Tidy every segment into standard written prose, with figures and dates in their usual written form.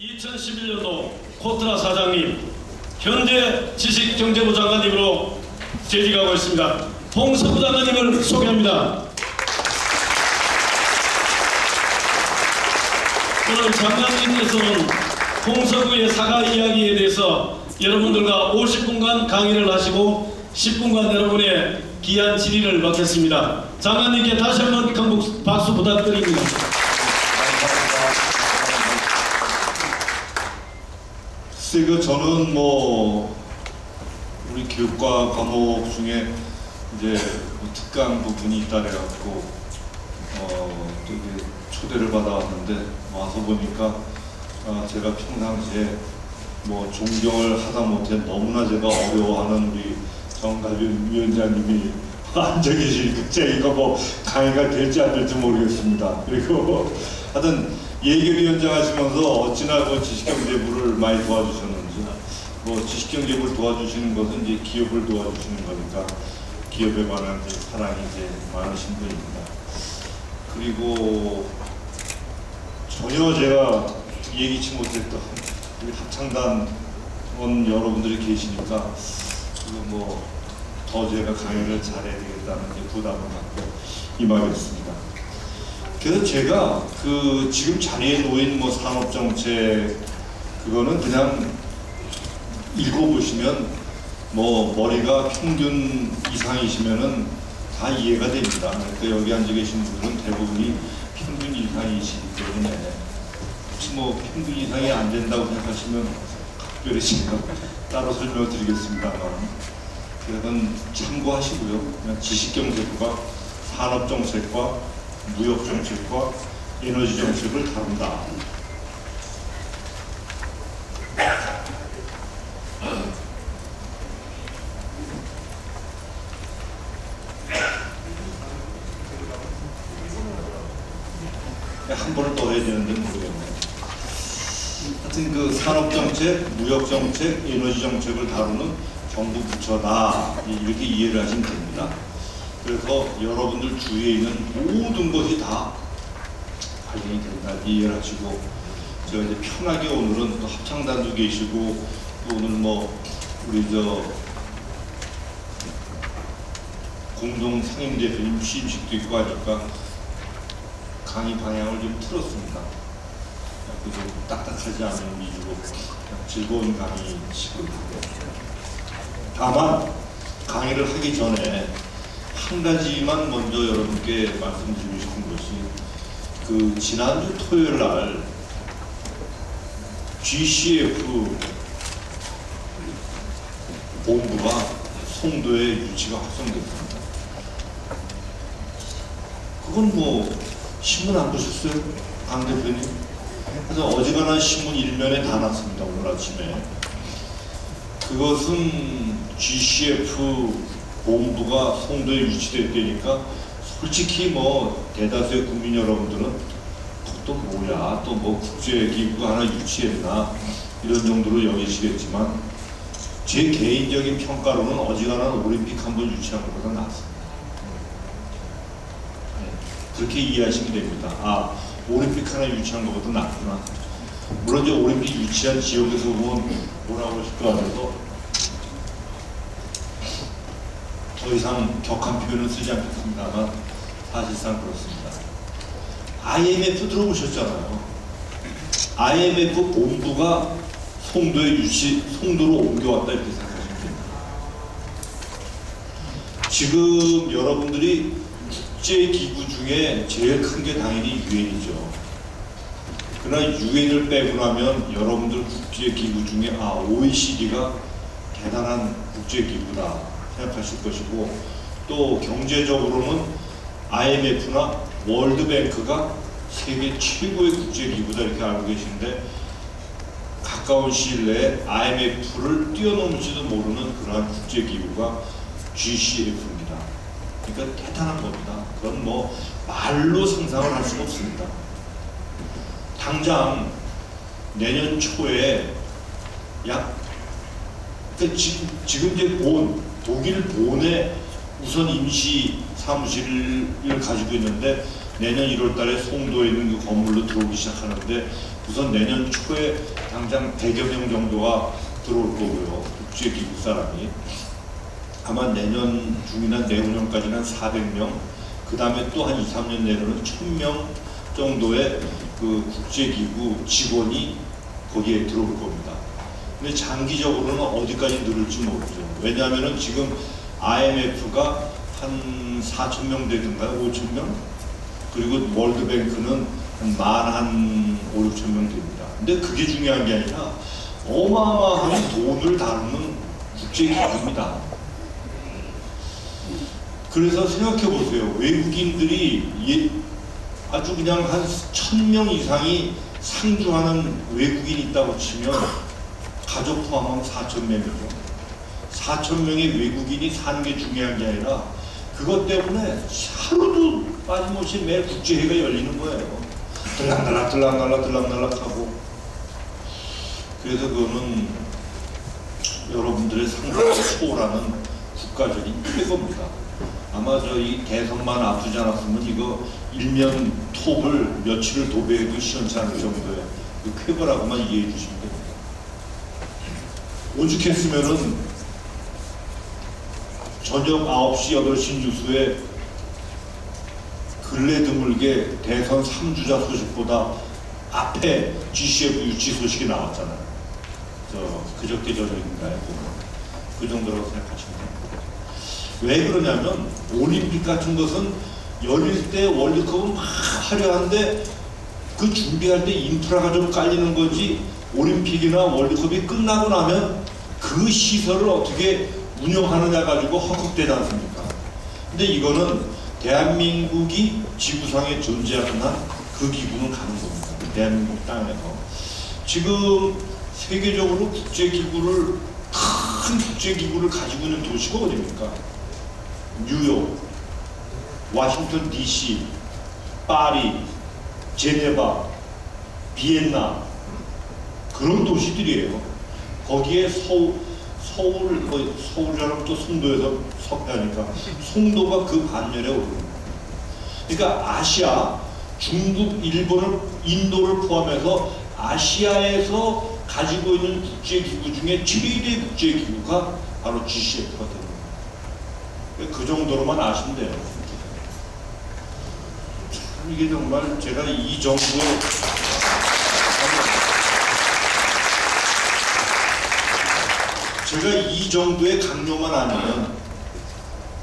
2011년도 코트라 사장님, 현재 지식경제부 장관님으로 재직하고 있습니다. 홍석구 장관님을 소개합니다. 오늘 장관님께서는 홍석구의 사과 이야기에 대해서 여러분들과 50분간 강의를 하시고 10분간 여러분의 귀한 질의를 받겠습니다. 장관님께 다시 한번 큰 박수 부탁드립니다. 글쎄, 저는 우리 교육과 과목 중에 이제 특강 부분이 있다 그래갖고 또 이게 초대를 받아왔는데 와서 보니까 제가 평상시에 존경을 하다 못해 너무나 제가 어려워하는 우리 정가준 위원장님이 앉아 계시니까 제가 강의가 될지 안 될지 모르겠습니다. 그리고 하여튼 예결위원장 하시면서 어찌나 지식경제부를 많이 도와주셨는지, 지식경제부를 도와주시는 것은 이제 기업을 도와주시는 거니까 기업에 관한 사랑이 이제 많으신 분입니다. 그리고 전혀 제가 예기치 못했던 우리 합창단 여러분들이 계시니까 더 제가 강의를 잘해야 되겠다는 부담을 갖고 임하겠습니다. 그래서 제가 지금 자리에 놓인 산업정책 그거는 그냥 읽어보시면 머리가 평균 이상이시면은 다 이해가 됩니다. 그러니까 여기 앉아 계신 분들은 대부분이 평균 이상이시기 때문에 혹시 평균 이상이 안 된다고 생각하시면 각별히 제가 따로 설명을 드리겠습니다만, 그건 참고하시고요. 그냥 지식경제부가 산업정책과 무역정책과 에너지정책을 다룬다. 한 번을 더 해야 되는데 모르겠네요. 하여튼 산업정책, 무역정책, 에너지정책을 다루는 정부 부처다, 이렇게 이해를 하시면 됩니다. 그래서 여러분들 주위에 있는 모든 것이 다 발견이 된다, 이해를 하시고, 제가 이제 편하게 오늘은 또 합창단도 계시고, 또 오늘 우리 공동 상임대표님 취임식도 있고 하니까 강의 방향을 좀 틀었습니다. 좀 딱딱하지 않은 위주로 즐거운 강의식으로. 다만 강의를 하기 전에 한 가지만 먼저 여러분께 말씀드리고 싶은 것이, 지난주 토요일 날 GCF 본부가 송도에 유치가 확정됐습니다. 그건 신문 안 보셨어요? 강 대표님? 그래서 어지간한 신문 일면에 다 났습니다, 오늘 아침에. 그것은 GCF 본부가 송도에 유치됐다니까 솔직히 대다수의 국민 여러분들은 또 뭐야, 또 국제기구가 하나 유치했나, 이런 정도로 여기시겠지만, 제 개인적인 평가로는 어지간한 올림픽 한번 유치한 것보다 낫습니다. 그렇게 이해하시면 됩니다. 올림픽 하나 유치한 것보다 낫구나. 물론 이제 올림픽 유치한 지역에서 보면 뭐라고 하실 거 같아서 더 이상 격한 표현은 쓰지 않겠습니다만 사실상 그렇습니다. IMF 들어보셨잖아요. IMF 본부가 송도로 옮겨왔다, 이렇게 생각하시면 됩니다. 지금 여러분들이 국제기구 중에 제일 큰 게 당연히 유엔이죠. 그러나 유엔을 빼고 나면 여러분들 국제기구 중에 OECD가 대단한 국제기구다 생각하실 것이고, 또 경제적으로는 IMF나 월드뱅크가 세계 최고의 국제기구다, 이렇게 알고 계신데, 가까운 시일 내에 IMF를 뛰어넘을지도 모르는 그러한 국제기구가 GCF입니다. 그러니까 대단한 겁니다. 그건 말로 상상을 할 수가 없습니다. 당장 내년 초에 지금 이제 독일 본에 우선 임시 사무실을 가지고 있는데, 내년 1월 달에 송도에 있는 그 건물로 들어오기 시작하는데 우선 내년 초에 당장 100여 명 정도가 들어올 거고요. 국제기구 사람이. 아마 내년 중이나 내후년까지는 400명, 그 다음에 또 한 2, 3년 내로는 1000명 정도의 그 국제기구 직원이 거기에 들어올 겁니다. 근데 장기적으로는 어디까지 늘을지 모르죠. 왜냐하면 지금 IMF가 한 4,000명 되던가요? 5,000명? 그리고 월드뱅크는 한 5, 6,000명 됩니다. 근데 그게 중요한 게 아니라 어마어마한 돈을 다루는 국제기구입니다. 그래서 생각해 보세요. 외국인들이 아주 그냥 한 1,000명 이상이 상주하는 외국인이 있다고 치면 가족 포함하면 4,000명이죠. 4,000명의 외국인이 사는 게 중요한 게 아니라 그것 때문에 하루도 빠짐없이 매일 국제회의가 열리는 거예요. 들락날락 하고. 그래서 그거는 여러분들의 상상을 초월하는 국가적인 쾌거입니다. 아마 저희 대선만 앞두지 않았으면 이거 일면 톱을 며칠을 도배해도 시원치 않을 정도의 그 쾌거라고만 이해해 주시면 됩니다. 오죽했으면은 저녁 9시, 8시 뉴스에 근래 드물게 대선 3주자 소식보다 앞에 GCF 유치 소식이 나왔잖아요. 그저께 저녁인가요? 그 정도라고 생각하시면 됩니다. 왜 그러냐면 올림픽 같은 것은 열릴 때 월드컵은 막 화려한데 그 준비할 때 인프라가 좀 깔리는 거지 올림픽이나 월드컵이 끝나고 나면 그 시설을 어떻게 운영하느냐 가지고 헉헉대지 않습니까? 근데 이거는 대한민국이 지구상에 존재하는 한 그 기구는 가는 겁니다. 대한민국 땅에서. 지금 세계적으로 국제기구를, 큰 국제기구를 가지고 있는 도시가 어디입니까? 뉴욕, 워싱턴 DC, 파리, 제네바, 비엔나, 그런 도시들이에요. 거기에 서울이라면 또 송도에서 섭하니까 송도가 그 반열에 오르는 거예요. 그러니까 아시아, 중국, 일본을, 인도를 포함해서 아시아에서 가지고 있는 국제기구 중에 최대 국제기구가 바로 GCF가 되는 거예요. 그 정도로만 아시면 돼요. 참 이게 정말 제가 이 정도의 강요만 아니면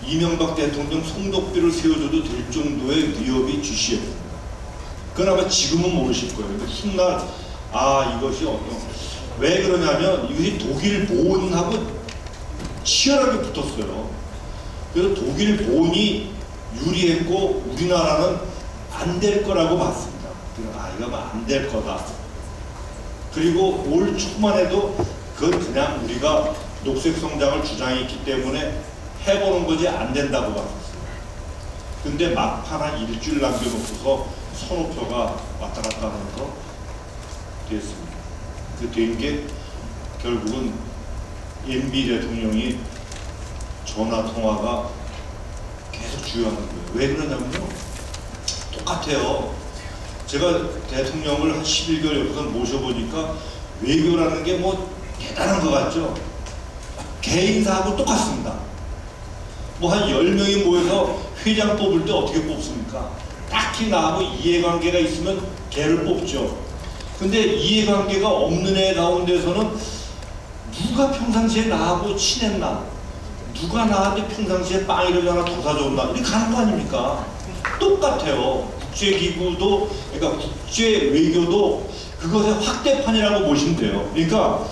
이명박 대통령 송독비를 세워줘도 될 정도의 위협이 GCF입니다. 그건 아마 지금은 모르실 거예요. 근데 훗날 이것이 왜 그러냐면 이것이 독일 보온하고 치열하게 붙었어요. 그래서 독일 보온이 유리했고 우리나라는 안 될 거라고 봤습니다. 이거 안 될 거다. 그리고 올 초만 해도 그건 그냥 우리가 녹색 성장을 주장했기 때문에 해보는 거지 안 된다고 봤었어요. 근데 막판 한 일주일 남겨놓고서 선호표가 왔다 갔다 하면서 됐습니다. 그 된 게 결국은 MB 대통령이 전화 통화가 계속 주요한 거예요. 왜 그러냐면요. 똑같아요. 제가 대통령을 한 11개월 옆에서 모셔보니까 외교라는 게 뭐 대단한 것 같죠? 개인사하고 똑같습니다. 뭐 한 10명이 모여서 회장 뽑을 때 어떻게 뽑습니까? 딱히 나하고 이해관계가 있으면 걔를 뽑죠. 근데 이해관계가 없는 애 가운데서는 누가 평상시에 나하고 친했나? 누가 나한테 평상시에 빵이라도 하나 더 사줬나? 이렇게 가는 거 아닙니까? 똑같아요. 국제기구도, 그러니까 국제외교도 그것의 확대판이라고 보시면 돼요. 그러니까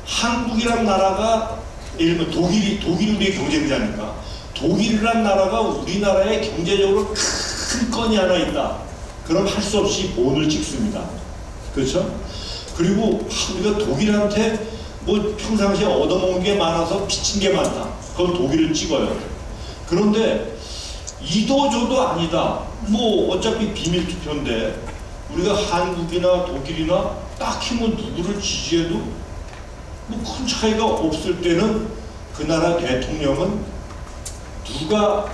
한국이란 나라가 예를 들면 독일이 우리의 경쟁자니까 독일이란 나라가 우리나라에 경제적으로 큰 건이 하나 있다. 그럼 할 수 없이 본을 찍습니다. 그렇죠? 그리고 우리가 독일한테 뭐 평상시에 얻어먹은 게 많아서 비친 게 많다. 그럼 독일을 찍어요. 그런데 이도저도 아니다. 뭐 어차피 비밀 투표인데 우리가 한국이나 독일이나 딱히 뭐 누구를 지지해도 뭐 큰 차이가 없을 때는 그 나라 대통령은 누가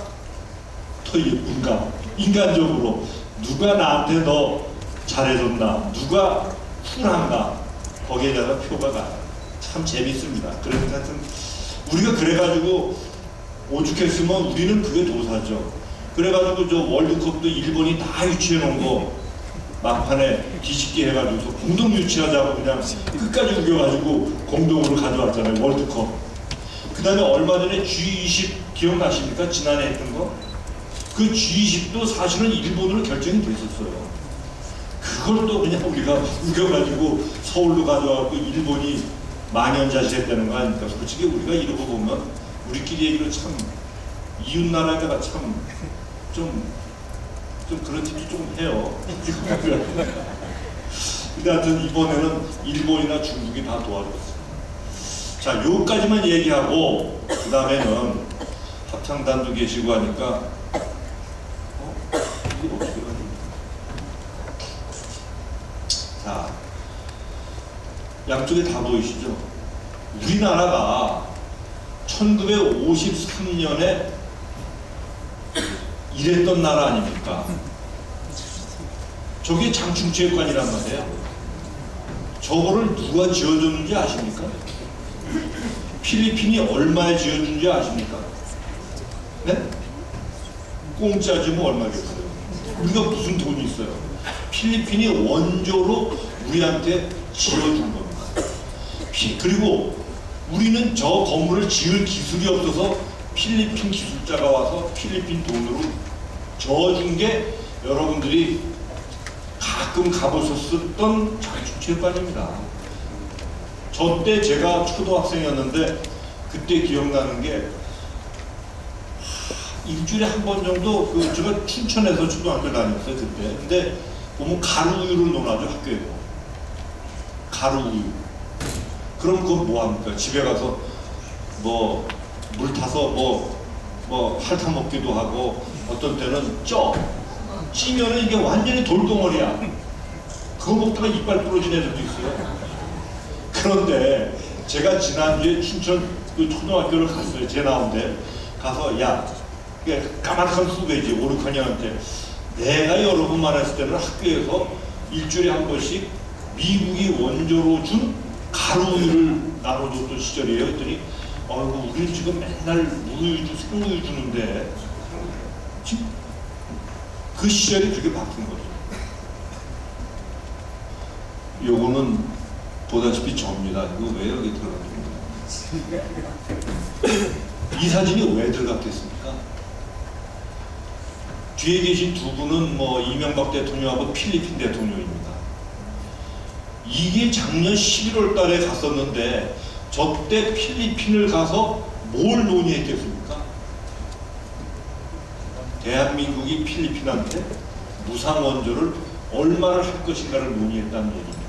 더 예쁜가 인간적으로 누가 나한테 더 잘해줬나, 누가 쿨한가, 거기에 대해서 표가 가요. 참 재밌습니다. 그래서 하여튼 우리가 그래가지고 오죽했으면 우리는 그게 도사죠. 그래가지고 저 월드컵도 일본이 다 유치해 놓은 거 막판에 뒤집기 해가지고 공동 유치하자고 그냥 끝까지 우겨가지고 공동으로 가져왔잖아요, 월드컵. 그 다음에 얼마 전에 G20 기억나십니까? 지난해 했던 거? 그 G20도 사실은 일본으로 결정이 됐었어요. 그걸 또 그냥 우리가 우겨가지고 서울로 가져와서 일본이 만연자실했다는 거 아닙니까? 솔직히 우리가 이러고 보면 우리끼리 얘기를 참 이웃나라에다가 참 좀 그런 짓도 좀 해요. 근데 하여튼 이번에는 일본이나 중국이 다 도와줬어요. 자, 요까지만 얘기하고 그 다음에는 합창단도 계시고 하니까 이게 어떻게 가야 됩니까? 자, 양쪽에 다 보이시죠? 우리나라가 1953년에 이랬던 나라 아닙니까? 저게 장충체육관이란 말이에요. 저거를 누가 지어줬는지 아십니까? 필리핀이 얼마에 지어준지 아십니까? 네? 공짜지 뭐 얼마겠어요? 우리가 무슨 돈이 있어요? 필리핀이 원조로 우리한테 지어준 겁니다. 그리고 우리는 저 건물을 지을 기술이 없어서 필리핀 기술자가 와서 필리핀 돈으로 저어준 게 여러분들이 가끔 가보셨던 장충체육관입니다. 저 때 제가 초등학생이었는데 그때 기억나는 게 일주일에 한 번 정도 제가 춘천에서 초등학교 다녔어요 그때. 근데 보면 가루우유를 논하죠 학교에. 가루우유. 그럼 그건 뭐 합니까? 집에 가서 뭐 물 타서 뭐 핥아 먹기도 하고 어떤 때는 찌면은 이게 완전히 돌덩어리야. 그거 먹다가 이빨 부러진 애들도 있어요. 그런데 제가 지난주에 춘천 그 초등학교를 갔어요. 제 나온데 가서 야 까마득한 후배지 5, 6학년한테 내가 여러 번 말했을 때는 학교에서 일주일에 한 번씩 미국이 원조로 준 가루우유를 나눠줬던 시절이에요. 했더니 아이고 우리는 지금 맨날 무우유 생우유 주는데 지금 그 시절이 그렇게 바뀐 거죠. 요거는 보다시피 접니다. 이거 왜 여기 들어갔습니까? 이 사진이 왜 들어갔겠습니까? 뒤에 계신 두 분은 뭐 이명박 대통령하고 필리핀 대통령입니다. 이게 작년 11월 달에 갔었는데 저때 필리핀을 가서 뭘 논의했겠습니까? 대한민국이 필리핀한테 무상 원조를 얼마를 할 것인가를 논의했다는 얘기입니다.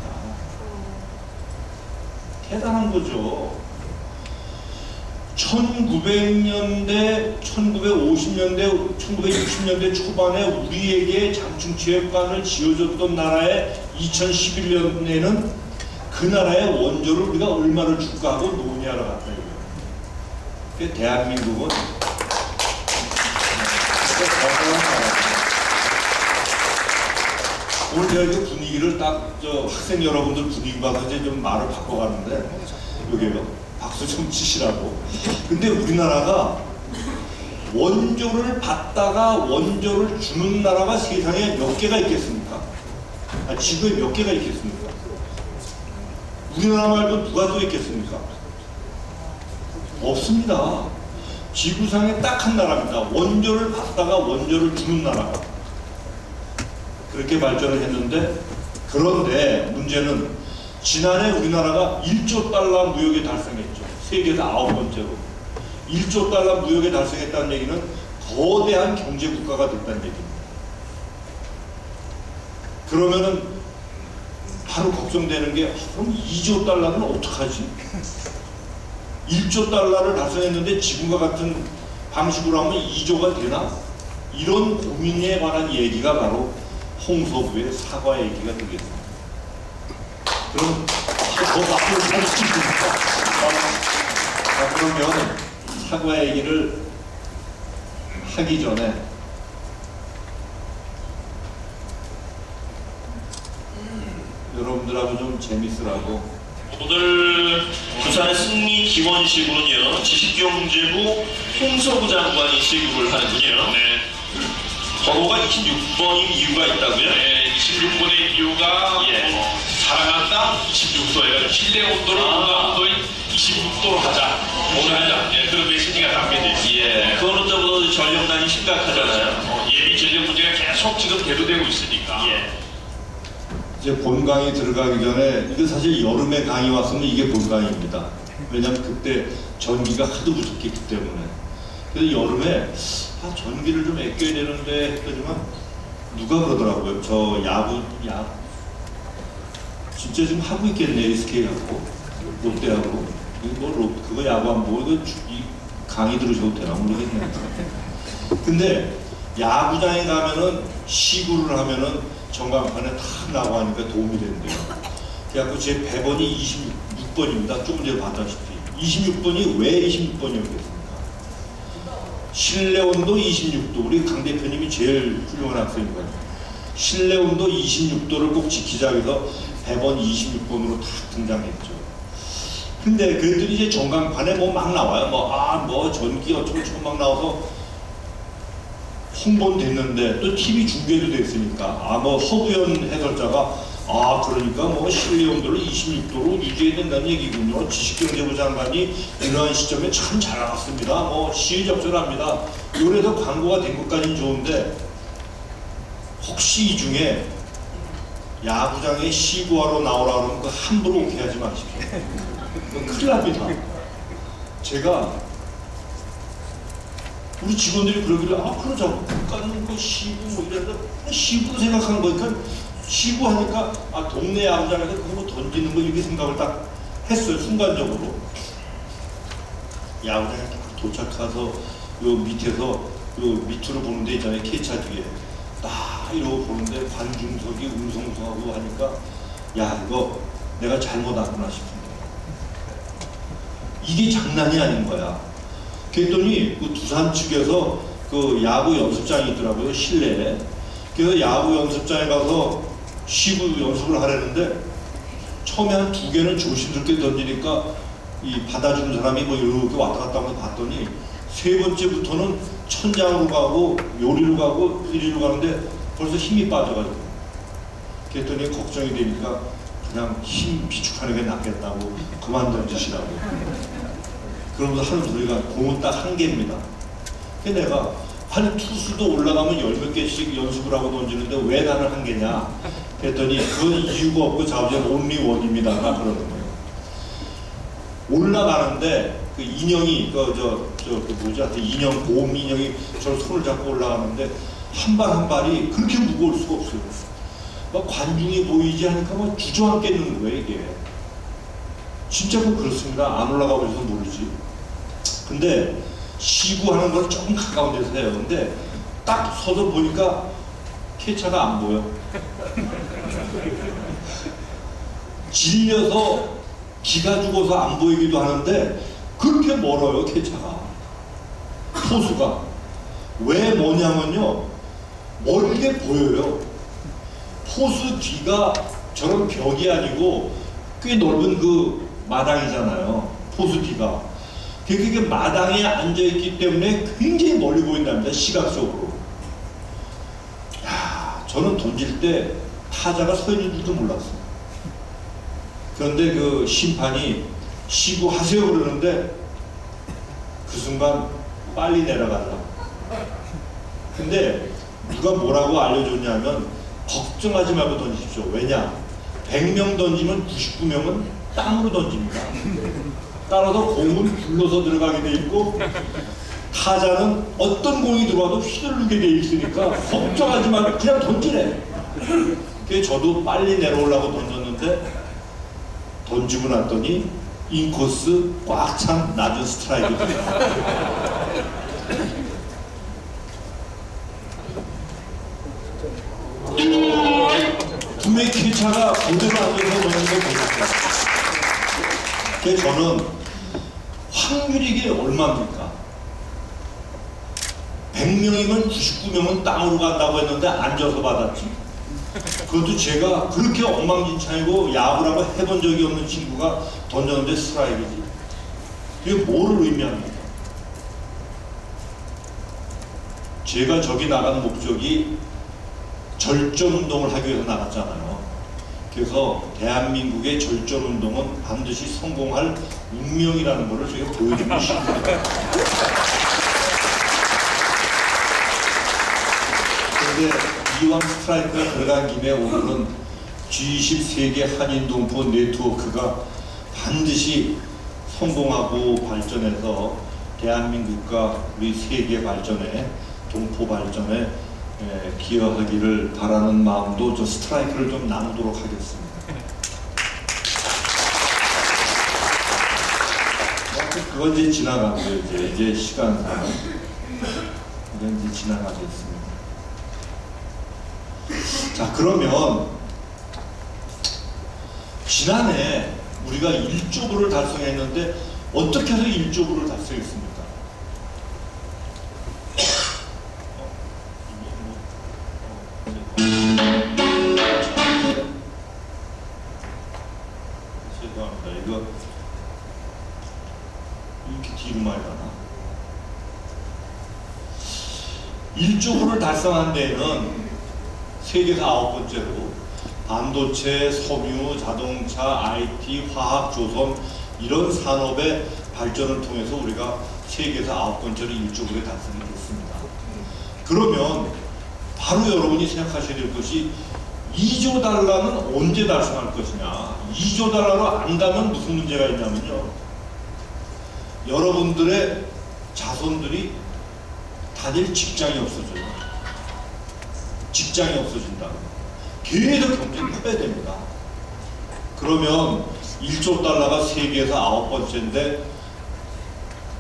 대단한 거죠. 1900년대, 1950년대, 1960년대 초반에 우리에게 장충체육관을 지어줬던 나라에 2011년에는 그 나라의 원조를 우리가 얼마를 줄까 하고 논의하러 갔다 이거예요. 대한민국은 오늘 제가 이 분위기를 딱 학생 여러분들 분위기 봐서 이제 좀 말을 바꿔가는데 여기요 박수 좀 치시라고. 근데 우리나라가 원조를 받다가 원조를 주는 나라가 세상에 몇 개가 있겠습니까? 지구에 몇 개가 있겠습니까? 우리나라 말고 누가 또 있겠습니까? 없습니다. 지구상에 딱 한 나라입니다. 원조를 받다가 원조를 주는 나라가. 그렇게 발전을 했는데, 그런데 문제는 지난해 우리나라가 1조 달러 무역에 달성했죠. 세계에서 9번째로. 1조 달러 무역에 달성했다는 얘기는 거대한 경제 국가가 됐다는 얘기입니다. 그러면은 바로 걱정되는 게 그럼 2조 달러는 어떡하지? 1조 달러를 달성했는데 지금과 같은 방식으로 하면 2조가 되나? 이런 고민에 관한 얘기가 바로 홍서구의 사과 얘기가 되겠습니다. 그럼 더 앞으로 살 수 있습니까? 자, 그러면 사과 얘기를 하기 전에 여러분들하고 좀 재밌으라고. 오늘 부산의 승리 기원식으로는요 지식경제부 홍서구 장관이 시구를 하는군요. 네, 번호가 26번인 이유가 있다고요? 네 26번의 이유가 예. 사랑하는 땅 26도예요. 실내 온도를 온도인 26도로 하자. 오늘 하자. 예, 그런 메시지가 담겨져 있습니다. 예. 그 어느 때보다 전력난이 심각하잖아요. 예비 전력 문제가 계속 지금 대두되고 있으니까. 예. 이제 본강이 들어가기 전에 이게 사실 여름에 강이 왔으면 이게 본강입니다. 왜냐면 그때 전기가 하도 부족했기 때문에. 그래서 여름에 전기를 좀 아껴야 되는데 했더니만 누가 그러더라고요. 저 야구 진짜 지금 하고 있겠네. SK하고 롯데하고 그거 야구 안 보고 이거 이 강의 들으셔도 되나 모르겠네. 근데 야구장에 가면은 시구를 하면은 전광판에 탁 나와 하니까 도움이 된대요. 그래갖고 제 배번이 26번입니다. 조금 전에 봤다시피 26번이 왜 26번이었겠습니까? 실내 온도 26도. 우리 강 대표님이 제일 훌륭한 학생이거든요. 실내 온도 26도를 꼭 지키자 해서 배번 26번으로 탁 등장했죠. 근데 그랬더니 이제 전광판에 뭐 막 나와요. 뭐 전기 어쩌고 막 나와서 홍보는 됐는데 또 TV 중계도 됐으니까 뭐 허구현 해설자가 그러니까 뭐 실내 온도를 26도로 유지해야 된다는 얘기군요. 지식경제부 장관이 이러한 시점에 참 잘 나왔습니다. 뭐 시의적절합니다. 요래서 광고가 된 것까지는 좋은데 혹시 이 중에 야구장에 시구하러 나오라 그러면 그 함부로 오게 하지 마십시오. 큰일 납니다. 제가 우리 직원들이 그러길래 그러자고 까는 거 시구 뭐 이래서 시구 생각하는 거니까 시구 하니까 동네 야구장에서 그거 뭐 던지는 거 이렇게 생각을 딱 했어요. 순간적으로 야구장에 딱 도착해서 요 밑에서 요 밑으로 보는 데 있잖아요. K차 뒤에 딱 이러고 보는데 관중석이 웅성웅성하고 하니까 야 이거 내가 잘못 왔구나 싶은데 이게 장난이 아닌 거야. 그랬더니 그 두산 측에서 그 야구 연습장이 있더라고요. 실내에. 그래서 야구 연습장에 가서 시구 연습을 하려는데 처음에 한 2개는 조심스럽게 던지니까 이 받아주는 사람이 뭐 이렇게 왔다 갔다 하면서 봤더니 3번째부터는 천장으로 가고 요리로 가고 이리로 가는데 벌써 힘이 빠져가지고 그랬더니 걱정이 되니까 그냥 힘 비축하는 게 낫겠다고 그만 던지시라고. 그러면서 하는 소리가 공은 딱 1개입니다. 그래서 내가 아니 투수도 올라가면 10몇 개씩 연습을 하고 던지는데 왜 나는 1개냐 그랬더니 그건 이유가 없고 자우지는 온리 원입니다. 그러는 거예요. 올라가는데 그 인형이 인형 곰 인형이 저 손을 잡고 올라가는데 한 발 한 발이 그렇게 무거울 수가 없어요. 막 관중이 보이지 않으니까 막 주저앉겠는 거예요 이게. 진짜 뭐 그렇습니다. 안 올라가 보셔서 모르지. 근데 시구하는 걸 조금 가까운 데서 해요. 근데 딱 서서 보니까 캐차가 안 보여. 질려서 기가 죽어서 안 보이기도 하는데 그렇게 멀어요 캐차가. 포수가. 왜 뭐냐면요 멀게 보여요. 포수 뒤가 저런 벽이 아니고 꽤 넓은 그 마당이잖아요. 포수 뒤가. 그게 마당에 앉아있기 때문에 굉장히 멀리 보인답니다. 시각적으로. 저는 던질 때 타자가 서 있는 줄도 몰랐어요. 그런데 그 심판이 시구하세요 그러는데 그 순간 빨리 내려가자. 근데 누가 뭐라고 알려줬냐면 걱정하지 말고 던지십시오. 왜냐? 100명 던지면 99명은 땅으로 던집니다. 따라서 공은 굴러서 들어가게 돼 있고 타자는 어떤 공이 들어와도 휘두르게 돼 있으니까 걱정하지 말고 그냥 던지래. 그래서 저도 빨리 내려오려고 던졌는데 던지고 났더니 인코스 꽉 찬 낮은 스트라이크. 분명히 캐차가 그대로 앉아서 넣는 걸 보셨어요. 그래서 저는 확률이 이게 얼마입니까? 100명이면 99명은 땅으로 간다고 했는데 앉아서 받았지. 그것도 제가 그렇게 엉망진창이고 야구라고 해본 적이 없는 친구가 던졌는데 스트라이크지. 그게 뭐를 의미합니까? 제가 저기 나간 목적이 절전 운동을 하기 위해서 나갔잖아요. 그래서 대한민국의 절전 운동은 반드시 성공할 운명이라는 것을 제가 보여주고 싶습니다. 그런데 이왕 스트라이크가 들어간 김에 오늘은 G20 세계 한인동포 네트워크가 반드시 성공하고 발전해서 대한민국과 우리 세계 발전에, 동포 발전에 기여하기를 바라는 마음도 저 스트라이크를 좀 나누도록 하겠습니다. 그건 이제 지나가고요. 이제 시간상 이건 이제 지나가겠습니다. 자, 그러면 지난해 우리가 1조 불을 달성했는데 어떻게 해서 1조 불을 달성했습니까? 죄송합니다. 이거 이렇게 뒤로 많이 가나? 1조 불을 달성한 데에는 세계에서 9번째로 반도체, 섬유, 자동차, IT, 화학, 조선 이런 산업의 발전을 통해서 우리가 세계에서 9번째로 1조 불에 달성이 됐습니다. 그러면 바로 여러분이 생각하셔야 될 것이 2조 달러는 언제 달성할 것이냐. 2조 달러로 안 가면 무슨 문제가 있냐면요. 여러분들의 자손들이 다닐 직장이 없어져요. 직장이 없어진다. 계속 경쟁이 커야 됩니다. 그러면 1조 달러가 세계에서 9번째인데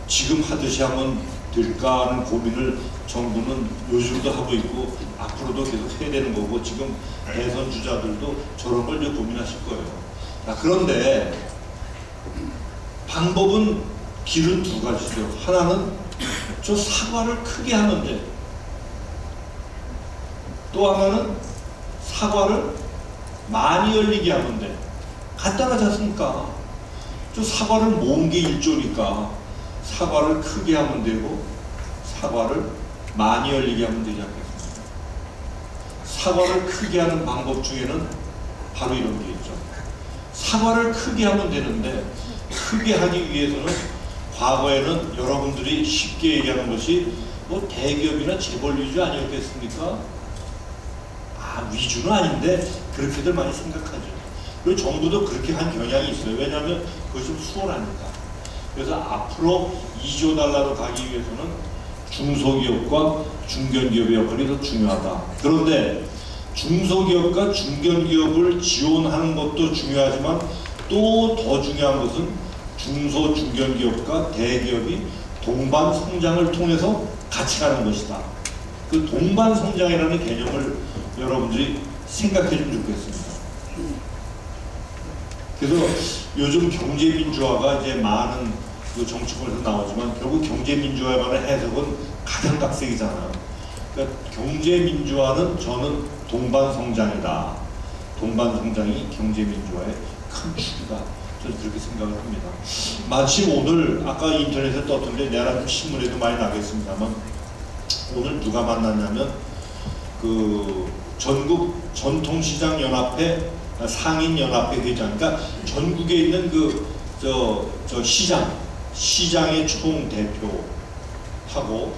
지금 하듯이 하면 될까 하는 고민을 정부는 요즘도 하고 있고 앞으로도 계속 해야 되는 거고 지금 대선 주자들도 저런 걸 이제 고민하실 거예요. 자, 그런데 방법은 길은 두 가지죠. 하나는 저 사과를 크게 하는데 또 하나는 사과를 많이 열리게 하는데 간단하지 않습니까? 저 사과를 모은 게 1조니까 사과를 크게 하면 되고 사과를 많이 열리게 하면 되지 않겠습니까? 사과를 크게 하는 방법 중에는 바로 이런 게 있죠. 사과를 크게 하면 되는데 크게 하기 위해서는 과거에는 여러분들이 쉽게 얘기하는 것이 뭐 대기업이나 재벌 위주 아니었겠습니까? 위주는 아닌데 그렇게들 많이 생각하죠. 그리고 정부도 그렇게 한 경향이 있어요. 왜냐하면 그것이 좀 수월하니까. 그래서 앞으로 2조 달러로 가기 위해서는 중소기업과 중견기업의 역할이 더 중요하다. 그런데 중소기업과 중견기업을 지원하는 것도 중요하지만 또 더 중요한 것은 중소 중견기업과 대기업이 동반 성장을 통해서 같이 가는 것이다. 그 동반 성장이라는 개념을 여러분들이 생각해 주면 좋겠습니다. 그래서 요즘 경제민주화가 이제 많은 그 정치권에서 나오지만 결국 경제민주화에 관한 해석은 각양각색이잖아요. 그러니까 경제민주화는 저는 동반성장이다. 동반성장이 경제민주화의 큰 축이다. 저는 그렇게 생각을 합니다. 마침 오늘 아까 인터넷에 떴던데 내가 신문에도 많이 나겠습니다만 오늘 누가 만났냐면 그 전국 전통시장연합회 상인연합회 회장, 그러니까 전국에 있는 저 시장의 총 대표하고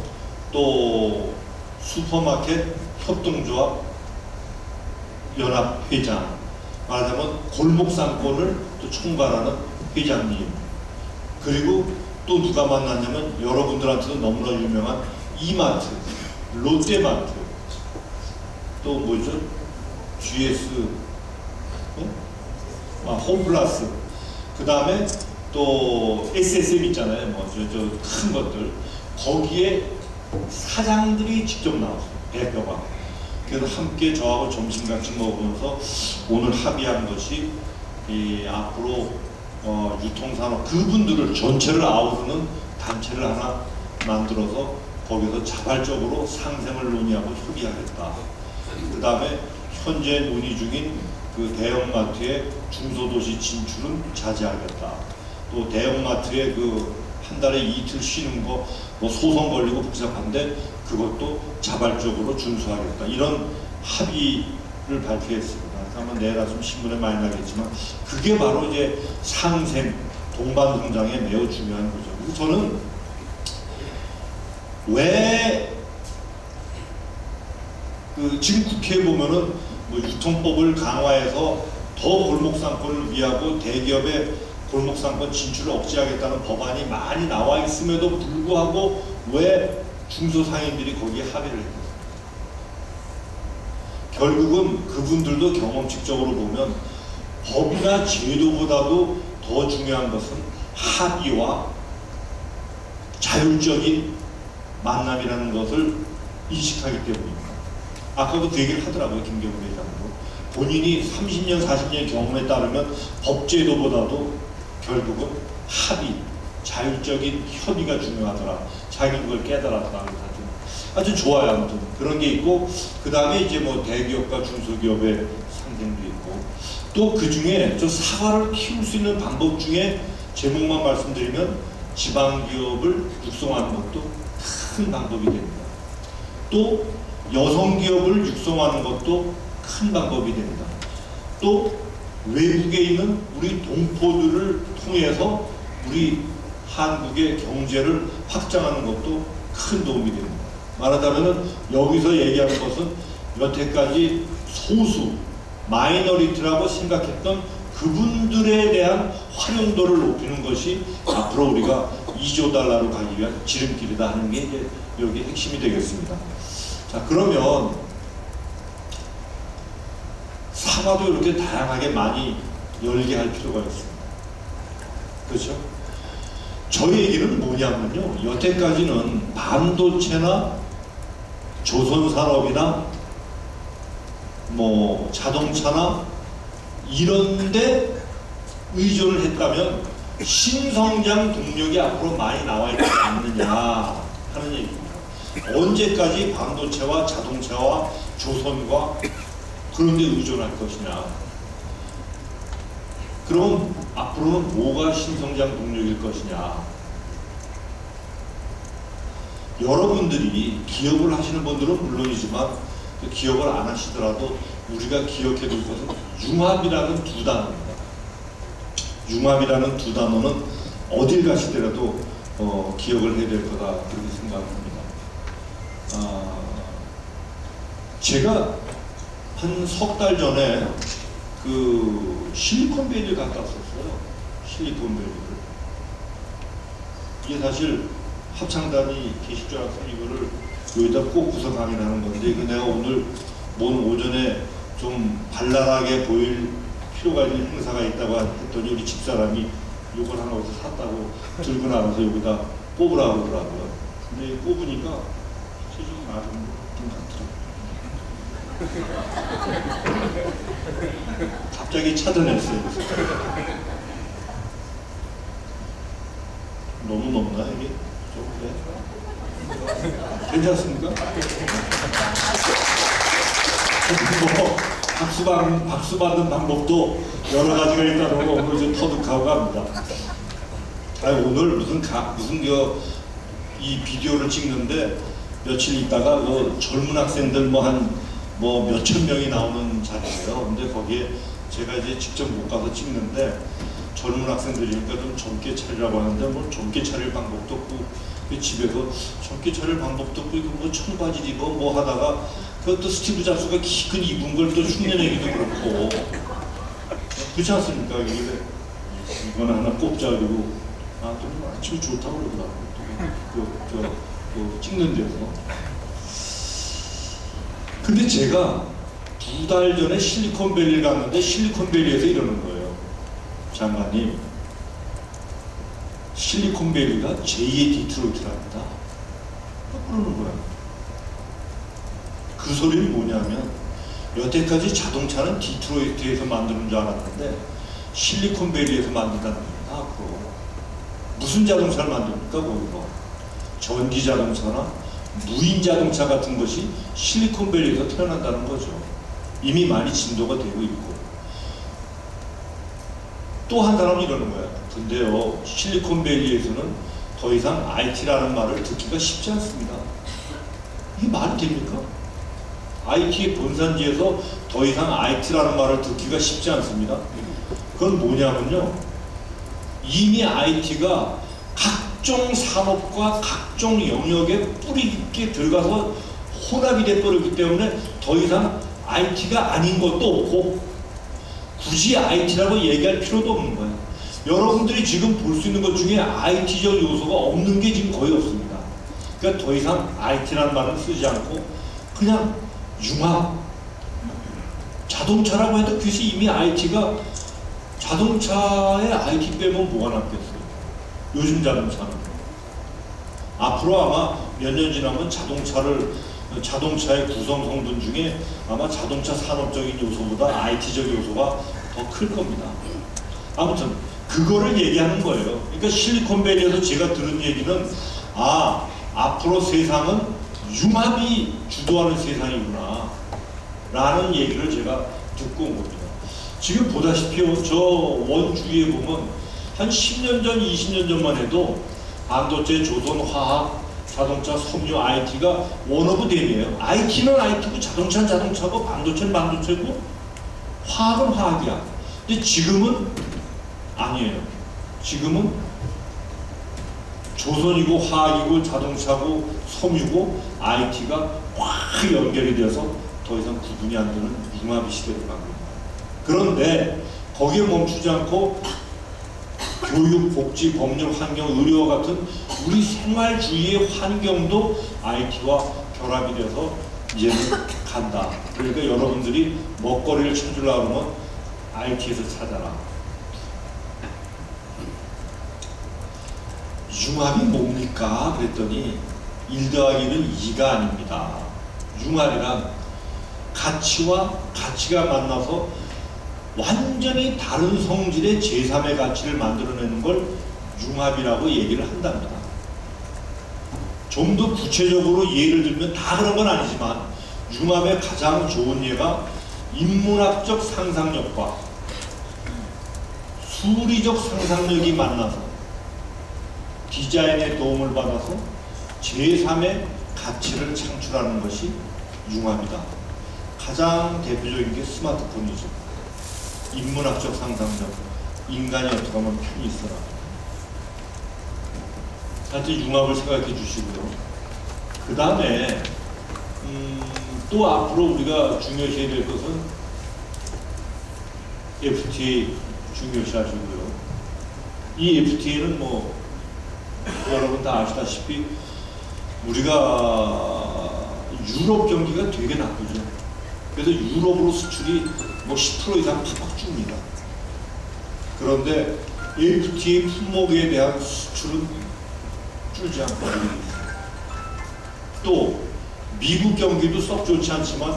또 슈퍼마켓 협동조합 연합 회장, 말하자면 골목상권을 또 총괄하는 회장님, 그리고 또 누가 만났냐면 여러분들한테도 너무나 유명한 이마트, 롯데마트, 또 뭐죠? GS, 홈플러스, 그 다음에 또 SSM 있잖아요. 뭐 저 큰 것들, 거기에 사장들이 직접 나왔어요. 대표가. 그래서 함께 저하고 점심 같이 먹으면서 오늘 합의한 것이 이 앞으로 유통산업 그분들을 전체를 아우르는 단체를 하나 만들어서 거기서 자발적으로 상생을 논의하고 협의하겠다. 그 다음에 현재 논의 중인 그 대형마트의 중소도시 진출은 자제하겠다. 또 대형마트의 그 한 달에 이틀 쉬는 거 뭐 소송 걸리고 복잡한데 그것도 자발적으로 준수하겠다. 이런 합의를 발표했습니다. 아마 내일 아침 신문에 많이 나겠지만 그게 바로 이제 상생, 동반 성장에 매우 중요한 거죠. 그래서 저는 왜 지금 국회에 보면은 뭐 유통법을 강화해서 더 골목상권을 위하고 대기업의 골목상권 진출을 억제하겠다는 법안이 많이 나와 있음에도 불구하고 왜 중소상인들이 거기에 합의를 했겠어요? 결국은 그분들도 경험칙적으로 보면 법이나 제도보다도 더 중요한 것은 합의와 자율적인 만남이라는 것을 인식하기 때문입니다. 아까도 그 얘기를 하더라고요, 김경우 회장도. 본인이 30년, 40년 경험에 따르면 법제도보다도 결국은 합의, 자율적인 협의가 중요하더라. 자기 그걸 깨달았다. 아주 좋아요. 아무튼 그런 게 있고, 그 다음에 이제 뭐 대기업과 중소기업의 상생도 있고, 또 그 중에 저 사과를 키울 수 있는 방법 중에 제목만 말씀드리면 지방기업을 육성하는 것도 큰 방법이 됩니다. 또 여성기업을 육성하는 것도 큰 방법이 됩니다. 또 외국에 있는 우리 동포들을 통해서 우리 한국의 경제를 확장하는 것도 큰 도움이 됩니다. 말하자면 여기서 얘기하는 것은 여태까지 소수, 마이너리티라고 생각했던 그분들에 대한 활용도를 높이는 것이 앞으로 우리가 2조 달러로 가기 위한 지름길이다 하는 게 이제 여기 핵심이 되겠습니다. 자, 그러면 사과도 이렇게 다양하게 많이 열게 할 필요가 있습니다. 그렇죠? 저희 얘기는 뭐냐면요, 여태까지는 반도체나 조선산업이나 뭐 자동차나 이런데 의존을 했다면 신성장 동력이 앞으로 많이 나와 있지 않느냐 하는 얘기입니다. 언제까지 반도체와 자동차와 조선과 그런 데 의존할 것이냐. 그럼 앞으로는 뭐가 신성장 동력일 것이냐. 여러분들이 기업을 하시는 분들은 물론이지만 기업을 안 하시더라도 우리가 기억해 둘 것은 융합이라는 두 단어입니다. 융합이라는 두 단어는 어딜 가시더라도 기억을 해야 될 거다 그렇게 생각합니다. 제가 한 석 달 전에 그 실리콘밸리를 갔다 왔었어요. 실리콘밸리를. 이게 사실 합창단이 계실 줄 알았으면 이거를 여기다 꼭 구성하긴 하는 건데, 이거 내가 오늘 오전에 좀 발랄하게 보일 필요가 있는 행사가 있다고 했더니 우리 집사람이 이걸 하나 어디서 샀다고 들고 나가서 여기다 뽑으라고 그러더라고요. 근데 뽑으니까 좀 맞은 것 같더라고요. 갑자기 찾아냈어요. 너무 높나 이게? 좀 그래? 괜찮습니까? 뭐 박수 받는 방법도 여러 가지가 있다는 거 오늘 좀 터득하고 갑니다. 오늘 무슨 이 비디오를 찍는데 며칠 있다가 그 젊은 학생들 뭐 몇천 명이 나오는 자리예요. 근데 거기에 제가 이제 직접 못 가서 찍는데 젊은 학생들이니까 좀 젊게 차리라고 하는데 뭐 젊게 차릴 방법도 없고 집에서 젊게 차릴 방법도 없고 이거 뭐 청바지 입어 뭐 하다가 그것도 스티브 잡스가 기껏 입은 걸 또 흉내내기도 그렇고 그렇지 않습니까? 이거는 하나 꼽자 그리고 또 아주 좋다고 그러더라고요. 찍는 데서. 근데 제가 2달 전에 실리콘밸리를 갔는데 실리콘밸리에서 이러는 거예요. 장관님, 실리콘밸리가 제2의 디트로이트랍니다. 그러는 거야. 그 소리는 뭐냐면 여태까지 자동차는 디트로이트에서 만드는 줄 알았는데 실리콘밸리에서 만든다는 겁니다. 앞으로. 무슨 자동차를 만듭니까? 거기서 전기 자동차나 무인 자동차 같은 것이 실리콘밸리에서 태어난다는 거죠. 이미 많이 진도가 되고 있고, 또 한 사람은 이러는 거야. 근데요, 실리콘밸리에서는 더 이상 IT라는 말을 듣기가 쉽지 않습니다. 이게 말이 됩니까? IT의 본산지에서 더 이상 IT라는 말을 듣기가 쉽지 않습니다. 그건 뭐냐면요, 이미 IT가 각종 산업과 각종 영역에 뿌리 깊게 들어가서 혼합이 돼버렸기 때문에 더 이상 IT가 아닌 것도 없고 굳이 IT라고 얘기할 필요도 없는 거예요. 여러분들이 지금 볼 수 있는 것 중에 IT적 요소가 없는 게 지금 거의 없습니다. 그러니까 더 이상 IT라는 말은 쓰지 않고 그냥 융합, 자동차라고 해도 그것이 이미 IT가, 자동차에 IT 빼면 뭐가 남겠어요? 요즘 자동차는. 앞으로 아마 몇 년 지나면 자동차의 구성 성분 중에 아마 자동차 산업적인 요소보다 IT적 요소가 더 클 겁니다. 아무튼 그거를 얘기하는 거예요. 그러니까 실리콘밸리에서 제가 들은 얘기는, 아, 앞으로 세상은 융합이 주도하는 세상이구나 라는 얘기를 제가 듣고 온 겁니다. 지금 보다시피 저 원주위에 보면 한 10년 전, 20년 전만 해도 반도체, 조선화학, 자동차, 섬유, IT가 원오브댐이에요. IT는 IT고 자동차는 자동차고 반도체는 반도체고 화학은 화학이야. 근데 지금은 아니에요. 지금은 조선이고 화학이고 자동차고 섬유고 IT가 확 연결이 돼서 더 이상 구분이 안 되는 융합의 시대로 간 겁니다. 그런데 거기에 멈추지 않고 교육, 복지, 법률, 환경, 의료와 같은 우리 생활주의의 환경도 IT와 결합이 돼서 이제는 간다. 그러니까 여러분들이 먹거리를 찾으려고 하면 IT에서 찾아라. 융합이 뭡니까? 그랬더니 1 더하기 1은 2가 아닙니다. 융합이란 가치와 가치가 만나서 완전히 다른 성질의 제3의 가치를 만들어내는 걸 융합이라고 얘기를 한답니다. 좀 더 구체적으로 예를 들면, 다 그런 건 아니지만 융합의 가장 좋은 예가 인문학적 상상력과 수리적 상상력이 만나서 디자인의 도움을 받아서 제3의 가치를 창출하는 것이 융합이다. 가장 대표적인 게 스마트폰이죠. 인문학적 상상력, 인간이 어떻게 하면 편히 있어라. 하여튼 융합을 생각해 주시고요. 그 다음에 또 앞으로 우리가 중요시해야 될 것은 FTA 중요시하시고요. 이 FTA는 뭐 여러분 다 아시다시피 우리가 유럽 경기가 되게 나쁘죠. 그래서 유럽으로 수출이 뭐 10% 이상 팍팍 줍니다. 그런데 FTA 품목에 대한 수출은 줄지 않고 있습니다. 또 미국 경기도 썩 좋지 않지만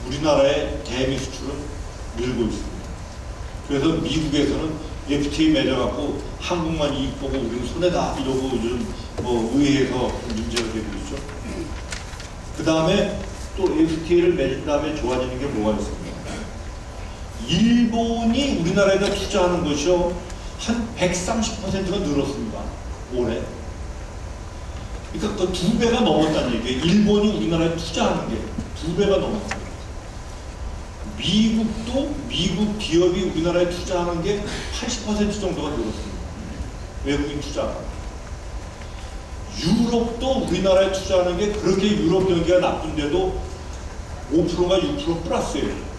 우리나라의 대미 수출은 늘고 있습니다. 그래서 미국에서는 FTA 맺어갖고 한국만 이익 보고 우리는 손해다 이러고 요즘 뭐 의회에서 문제가 되고 있죠. 그 다음에 또 FTA를 맺은 다음에 좋아지는 게 뭐가 있습니까? 일본이 우리나라에다 투자하는 것이요 한 130%가 늘었습니다. 올해. 그러니까 그 2배가 넘었다는 얘기예요. 일본이 우리나라에 투자하는 게 2배가 넘었어요. 미국도 미국 기업이 우리나라에 투자하는 게 80% 정도가 늘었습니다. 외국인 투자가. 유럽도 우리나라에 투자하는 게 그렇게 유럽 경기가 나쁜데도 5%가 6% 플러스예요.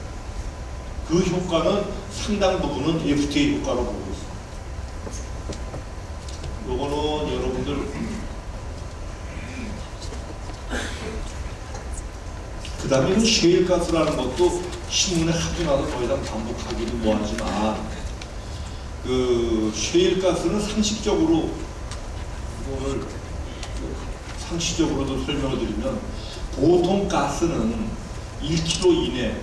그 효과는 상당 부분은 FTA 효과로 보고 있습니다. 요거는 여러분들 그 다음에는 셰일가스라는 것도 신문에 하도 나도 더 이상 반복하기도 뭐하지만 그 셰일가스는 상식적으로 이거를 상식적으로도 설명을 드리면 보통 가스는 1km 이내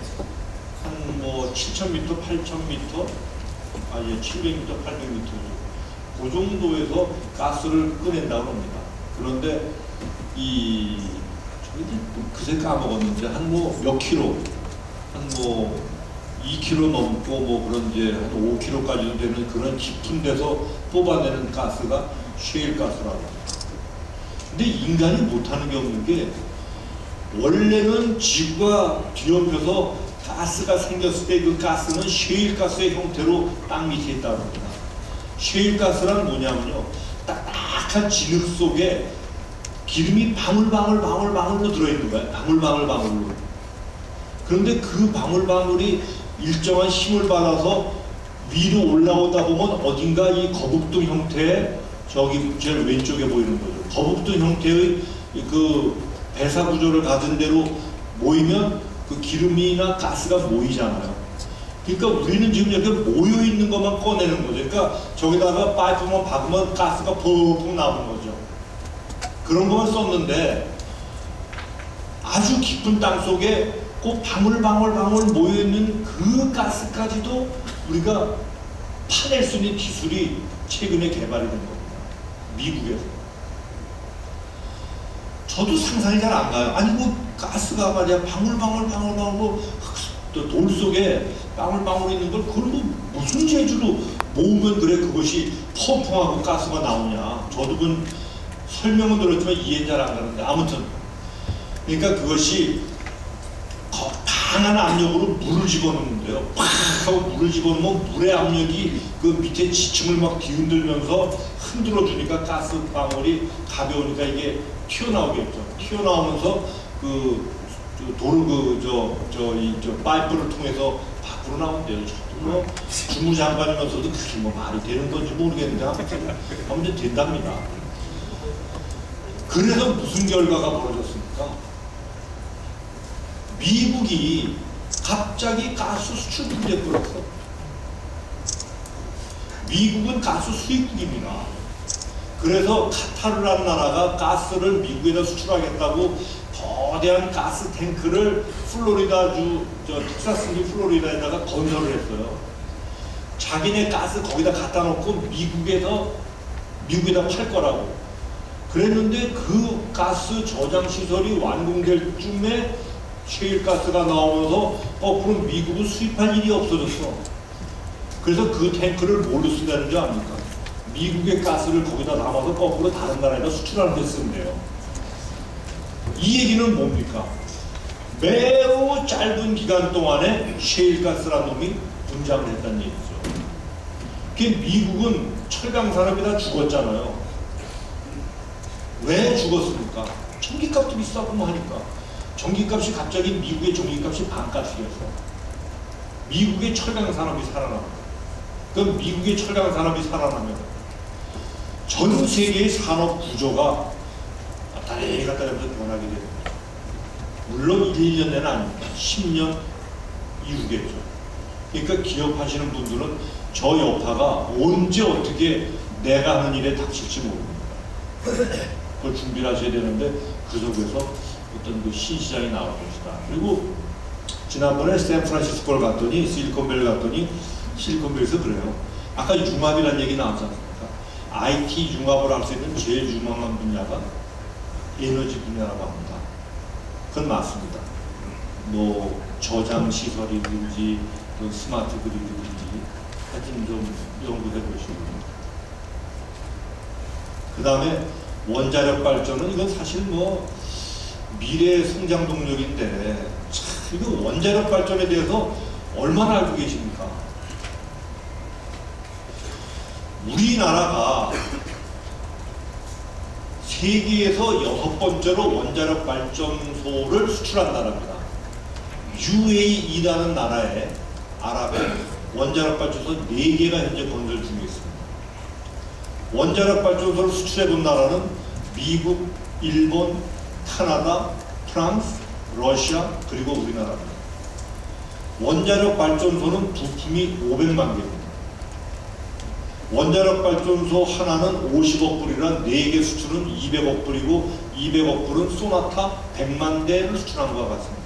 한 뭐 7,000m, 8,000m 아니 700m, 800m 그 정도에서 가스를 꺼낸다고 합니다. 그런데 이 그새 까먹었는데 한 뭐 몇 킬로 한 한 뭐 2km 넘고 뭐 그런 이제 한 5km까지도 되는 그런 깊은 데서 뽑아내는 가스가 셰일 가스라고. 근데 인간이 못하는 게 없는 게 원래는 지구가 뒤엎여서 가스가 생겼을 때 그 가스는 셰일 가스의 형태로 땅 밑에 있다고 합니다. 셰일 가스란 뭐냐면요, 딱딱한 진흙 속에 기름이 방울방울로 들어있는 거야. 방울방울로. 그런데 그 방울방울이 일정한 힘을 받아서 위로 올라오다 보면 어딘가 이 거북등 형태의, 저기 제일 왼쪽에 보이는 거죠, 거북등 형태의 그 배사 구조를 가진 대로 모이면 그 기름이나 가스가 모이잖아요. 그러니까 우리는 지금 이렇게 모여 있는 것만 꺼내는 거죠. 그러니까 저기다가 파이프만 박으면 가스가 펑펑 나오는 거죠. 그런 것만 썼는데 아주 깊은 땅 속에 그 방울방울 모여 있는 그 가스까지도 우리가 파낼 수 있는 기술이 최근에 개발이 된 겁니다. 미국에서. 저도 상상이 잘 안 가요. 아니 뭐 가스가 말이야 방울방울 또 돌 속에 방울방울 있는 걸 그걸 뭐 무슨 재주로 모으면 그래 그것이 펑펑하고 가스가 나오냐. 저도 그 설명은 들었지만 이해는 잘 안 가는데 아무튼 그러니까 그것이 강한 압력으로 물을 집어넣는데요. 팍 하고 물을 집어넣으면 물의 압력이 그 밑에 지층을 막 뒤흔들면서 흔들어 주니까 가스 방울이 가벼우니까 이게 튀어나오겠죠. 튀어나오면서 그 파이프를 통해서 밖으로 나온대요. 저도 뭐 주무장관이면서도 그게 뭐 말이 되는 건지 모르겠는데 아무튼 된답니다. 그래서 무슨 결과가 벌어졌습니까? 미국이 갑자기 가스 수출 문제에 끌었어. 미국은 가스 수입국입니다. 그래서 카타르라는 나라가 가스를 미국에다 수출하겠다고 거대한 가스 탱크를 플로리다주, 텍사스주 플로리다에다가 건설을 했어요. 자기네 가스 거기다 갖다 놓고 미국에다 팔 거라고. 그랬는데 그 가스 저장 시설이 완공될 쯤에 셰일가스가 나오면서 거꾸로 미국은 수입할 일이 없어졌어. 그래서 그 탱크를 뭘로 쓰다는 줄 압니까? 미국의 가스를 거기다 담아서 거꾸로 다른 나라에다 수출하는 데 쓰면 돼요. 이 얘기는 뭡니까? 매우 짧은 기간 동안에 셰일가스라는 놈이 분장을 했다는 얘기죠. 그게 미국은 철강 산업이 다 죽었잖아요. 왜 죽었습니까? 전기값도 비싸고 뭐 하니까. 전기값이 갑자기 미국의 전기값이 반값이 되어서 미국의 철강 산업이 살아납니다. 그럼 미국의 철강 산업이 살아나면 전 세계의 산업 구조가 갔다 내면서 변하게 됩니다. 물론 1, 2년 내는 아닙니다. 10년 이후겠죠. 그러니까 기업하시는 분들은 저 여파가 언제 어떻게 내가 하는 일에 닥칠지 모릅니다. 그걸 준비를 하셔야 되는데 그 속에서 어떤 그 신시장이 나올 것이다. 그리고 지난번에 샌프란시스코를 갔더니 실리콘밸리 갔더니 실리콘밸리에서 그래요. 아까 융합이라는 얘기 나왔지 않습니까? IT 융합을 할 수 있는 제일 유망한 분야가 에너지 분야라고 합니다. 그건 맞습니다. 뭐 저장 시설이든지 또 스마트 그리드든지 하여튼 좀 연구해 보시고 그 다음에 원자력 발전은 이건 사실 뭐 미래의 성장 동력인데 참 이거 원자력 발전에 대해서 얼마나 알고 계십니까? 우리나라가 세계에서 6번째로 원자력 발전소를 수출한 나라입니다. UAE라는 나라에 아랍에 원자력 발전소 4개가 현재 건설 중에 있습니다. 원자력 발전소를 수출해 본 나라는 미국, 일본, 카나다, 프랑스, 러시아, 그리고 우리나라입니다. 원자력 발전소는 부품이 500만 개입니다. 원자력 발전소 하나는 50억 불이란 4개 수출은 200억 불이고 200억 불은 소나타 100만 대를 수출한 것과 같습니다.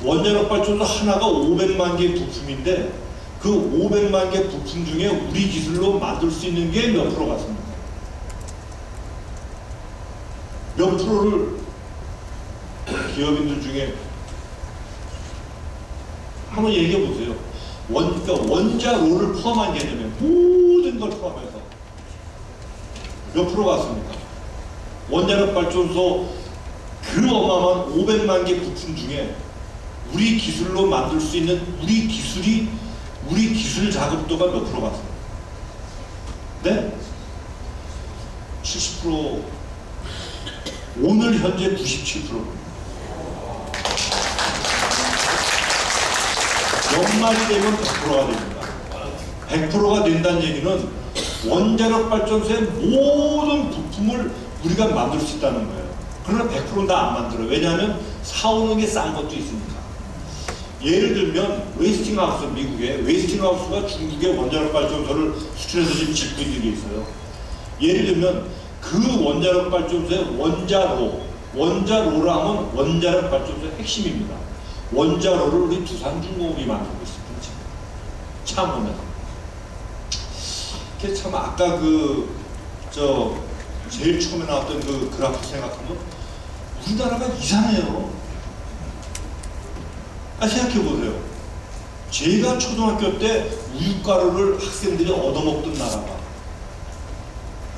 원자력 발전소 하나가 500만 개의 부품인데 그 500만 개 부품 중에 우리 기술로 만들 수 있는 게 몇 프로 같습니까? 몇 프로를 기업인들 중에 한번 얘기해 보세요. 그러니까 원자로를 포함한 개념에 모든 걸 포함해서 몇 프로 갔습니까? 원자력 발전소 그 어마어마한 500만 개 부품 중에 우리 기술로 만들 수 있는 우리 기술 자급도가 몇 프로 갔습니까? 네? 70%. 오늘 현재 97%. 연말이 되면 100%가 됩니다. 100%가 된다는 얘기는 원자력 발전소의 모든 부품을 우리가 만들 수 있다는 거예요. 그러나 100%는 다 안 만들어요. 왜냐하면 사오는 게 싼 것도 있으니까. 예를 들면 웨스팅하우스, 미국의 웨스팅하우스가 중국의 원자력 발전소를 수출해서 지금 짓고 있는 게 있어요. 예를 들면 그 원자력 발전소의 원자로라 하면 원자력 발전소의 핵심입니다. 원자로를 우리 두산중공업이 만들고 있습니다. 지금 창원에서. 그게 참 아까 제일 처음에 나왔던 그 그래프 생각하면 우리나라가 이상해요. 생각해보세요. 제가 초등학교 때 우유가루를 학생들이 얻어먹던 나라가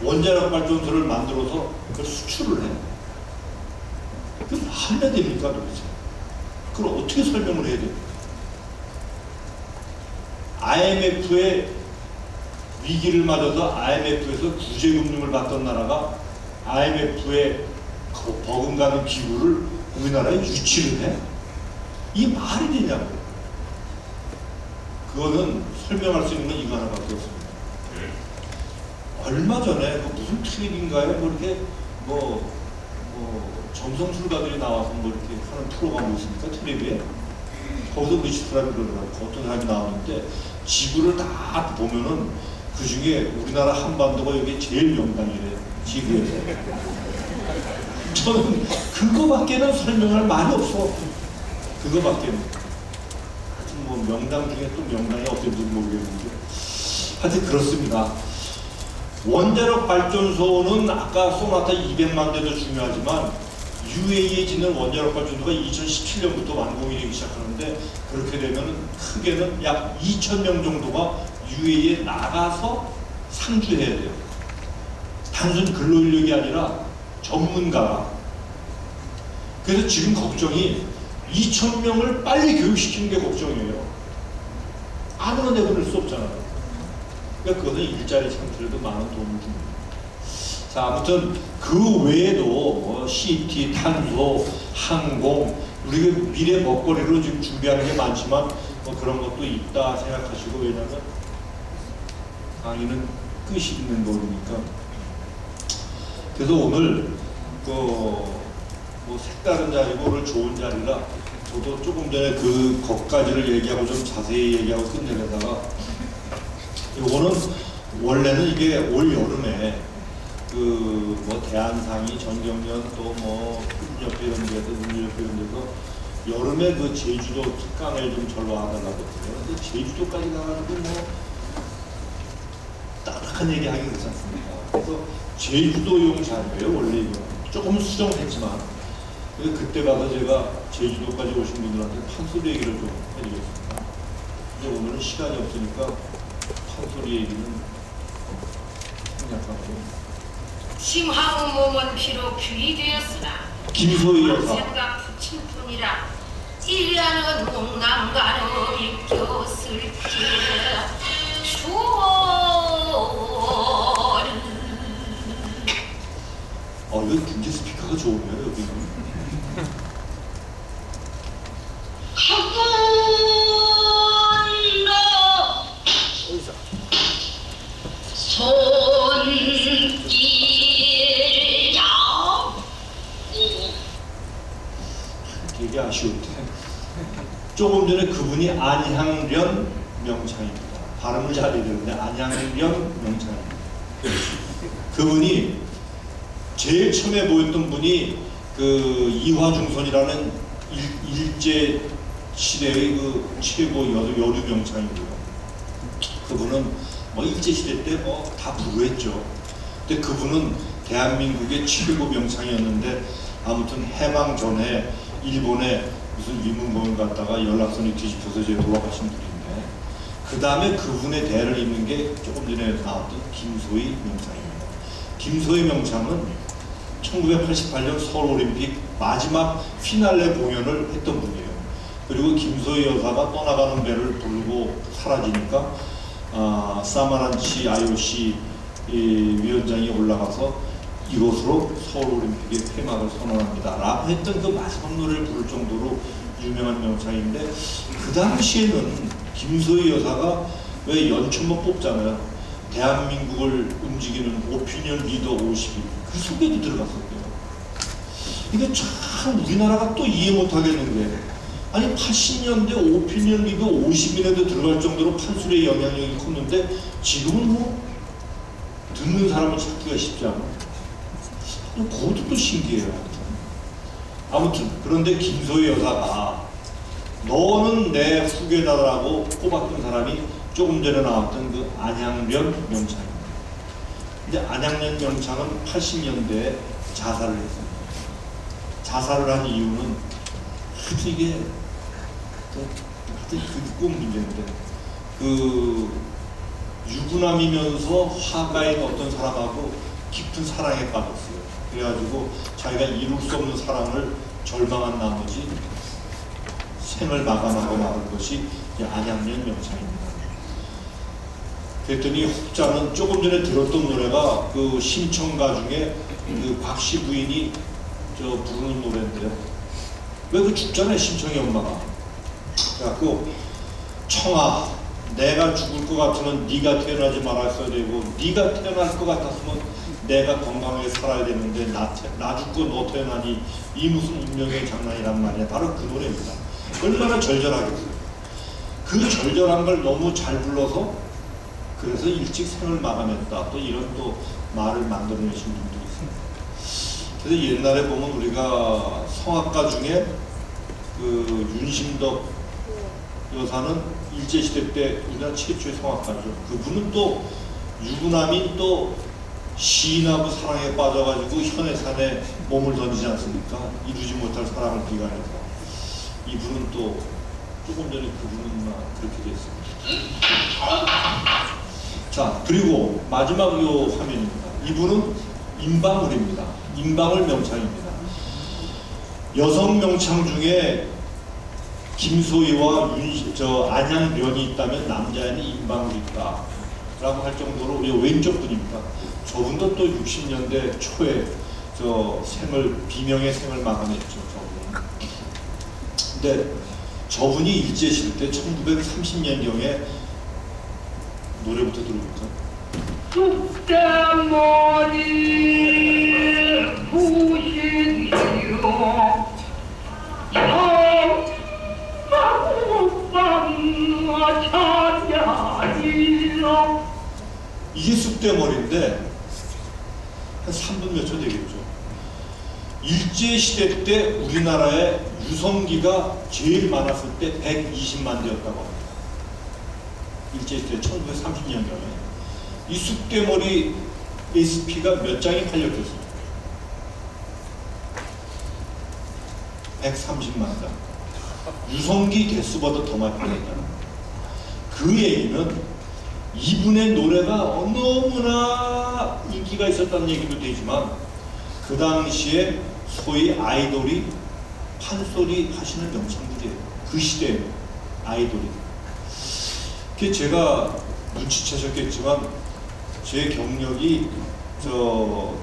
원자력 발전소를 만들어서 그걸 수출을 해요. 그게 말이 됩니까 도대체? 그걸 어떻게 설명을 해야 돼요? IMF의 위기를 맞아서 IMF에서 구제금융을 받던 나라가 IMF의 버금가는 기구를 우리나라에 유치를 해? 이게 말이 되냐고요. 그거는 설명할 수 있는 건 이거 하나밖에 없습니다. 얼마 전에 무슨 트립인가에 이렇게 점성술가들이 나와서 이렇게 하는 프로가 있습니까? 텔레비에. 거기서 리치트라는 그러더라고. 어떤 사람이 나오는데 지구를 다 보면은 그 중에 우리나라 한반도가 여기 제일 명당이래요. 지구에서. 저는 그거밖에는 설명할 말이 없어. 그거밖에는. 하여튼 명당 중에 또 명당이 어떤지 모르겠는데. 하여튼 그렇습니다. 원자력 발전소는 아까 소나타 200만 대도 중요하지만 UAE에 짓는 원자력 발전소가 2017년부터 완공이 되기 시작하는데 그렇게 되면 크게는 약 2,000명 정도가 UAE에 나가서 상주해야 돼요. 단순 근로인력이 아니라 전문가가. 그래서 지금 걱정이 2,000명을 빨리 교육시키는 게 걱정이에요. 아무나 내보낼 수 없잖아요. 그러니까 그거는 일자리 창출에도 많은 도움을 줍니다. 자, 아무튼 그 외에도 CT, 탄소, 항공, 우리가 미래 먹거리로 지금 준비하는 게 많지만 그런 것도 있다 생각하시고, 왜냐하면 강의는 끝이 있는 거니까. 그래서 오늘 색다른 자리고 오늘 좋은 자리라 저도 조금 전에 그것까지를 얘기하고 좀 자세히 얘기하고 끝내려다가 요거는 원래는 이게 올 여름에 대한상이 전경련 또 흑인협회 이런 데서 운유협회 이런 데서 여름에 제주도 특강을 좀 절로 와달라고 했어요. 근데 제주도까지 가가지고 딱딱한 얘기 하기 그렇지 않습니까? 그래서 제주도용 자료예요. 원래 이거 조금 수정했지만 그때 가서 제가 제주도까지 오신 분들한테 판소리 얘기를 좀 해드리겠습니다. 근데 오늘은 시간이 없으니까 판소리 얘기는 약간 심하고 몸은 비록 귀되었으나 김소희 여사. 생각 붙일 뿐이라 일리하는 농담가로 익혔을게 이거 굉장히 스피커가 좋으네요, 여기는. 되게 아쉬운데. 조금 전에 그분이 안향련 명창입니다. 발음을 잘 해야 되는데 안향련 명창입니다. 그분이 제일 처음에 보였던 분이 이화중선이라는 일제 시대의 최고 여류 명창이고요. 그분은 일제 시대 때 다 부르했죠. 근데 그분은 대한민국의 최고 명창이었는데 아무튼 해방 전에 일본에 무슨 위문공연 갔다가 연락선이 뒤집혀서 이제 돌아가신 분인데 그 다음에 그분의 대를 잇는 게 조금 전에 나왔던 김소희 명창입니다. 김소희 명창은 1988년 서울올림픽 마지막 피날레 공연을 했던 분이에요. 그리고 김소희 여사가 떠나가는 배를 돌고 사라지니까 사마란치 IOC 위원장이 올라가서 이것으로 서울올림픽의 폐막을 선언합니다 라고 했던 그 마지막 노래를 부를 정도로 유명한 명창인데 그 당시에는 김소희 여사가 왜 연초만 뽑잖아요. 대한민국을 움직이는 오피니언 리더 50인 그 속에도 들어갔었대요. 이게 참 우리나라가 또 이해 못하겠는 게 아니 80년대 오피니언 리더 50인에도 들어갈 정도로 판술의 영향력이 컸는데 지금은 뭐 듣는 사람을 찾기가 쉽지 않아. 그것도 또 신기해요. 아무튼 그런데 김소희 여사가 너는 내 후계자라고 꼽았던 사람이 조금 전에 나왔던 그 안양련 명창입니다. 근데 안양련 명창은 80년대에 자살을 했습니다. 자살을 한 이유는 하여튼 이게 하여튼 그게 꼭 문제인데 그 유부남이면서 화가인 어떤 사람하고 깊은 사랑에 빠졌어요. 그래가지고 자기가 이룰 수 없는 사랑을 절망한 나머지 생을 마감하고 나온 것이 안양련 명창입니다. 그랬더니 혹자는 조금 전에 들었던 노래가 그 심청가 중에 그 곽씨 부인이 부르는 노래인데요. 왜 그 죽잖아요, 심청이 엄마가. 그래갖고 청아 내가 죽을 것 같으면 네가 태어나지 말았어야 되고 네가 태어날 것 같았으면 내가 건강하게 살아야 되는데 나 죽고 너 태어나니 이 무슨 운명의 장난이란 말이야. 바로 그 노래입니다. 얼마나 절절하겠어요. 그 절절한 걸 너무 잘 불러서 그래서 일찍 생을 마감했다. 또 이런 또 말을 만들어내신 분도 있습니다. 그래서 옛날에 보면 우리가 성악가 중에 그 윤심덕 여사는 일제시대 때 우리나라 최초의 성악가죠. 그분은 또 유부남인 또 시인하고 사랑에 빠져가지고 현해산에 몸을 던지지 않습니까? 이루지 못할 사랑을 비관해서 이분은 또 조금 전에 그분은 그렇게 됐습니다. 자, 그리고 마지막 요 화면입니다. 이분은 임방울입니다. 임방울 명창입니다. 여성 명창 중에 김소희와 안양련이 있다면 남자에는 임방울이 있다 라고 할 정도로 왼쪽 분입니다. 저분도 또 60년대 초에 비명의 생을 마감했죠. 저분. 근데 저분이 일제시대 때 1930년경에 노래부터 들어볼까요? 쑥대머리 부시디요 이게 쑥대머리인데 한 3분 몇 초 되겠죠. 일제시대 때 우리나라에 유성기가 제일 많았을 때 120만 대였다고 합니다. 일제시대 1930년경에 이 쑥대머리 SP가 몇 장이 팔렸겠습니까? 130만 장. 유성기 개수보다 더 많이 팔렸다. 그 얘기는 이분의 노래가 너무나 인기가 있었다는 얘기도 되지만 그 당시에 소위 아이돌이 판소리 하시는 명창들이에요. 그 시대에 아이돌이. 그게 제가 눈치채셨겠지만 제 경력이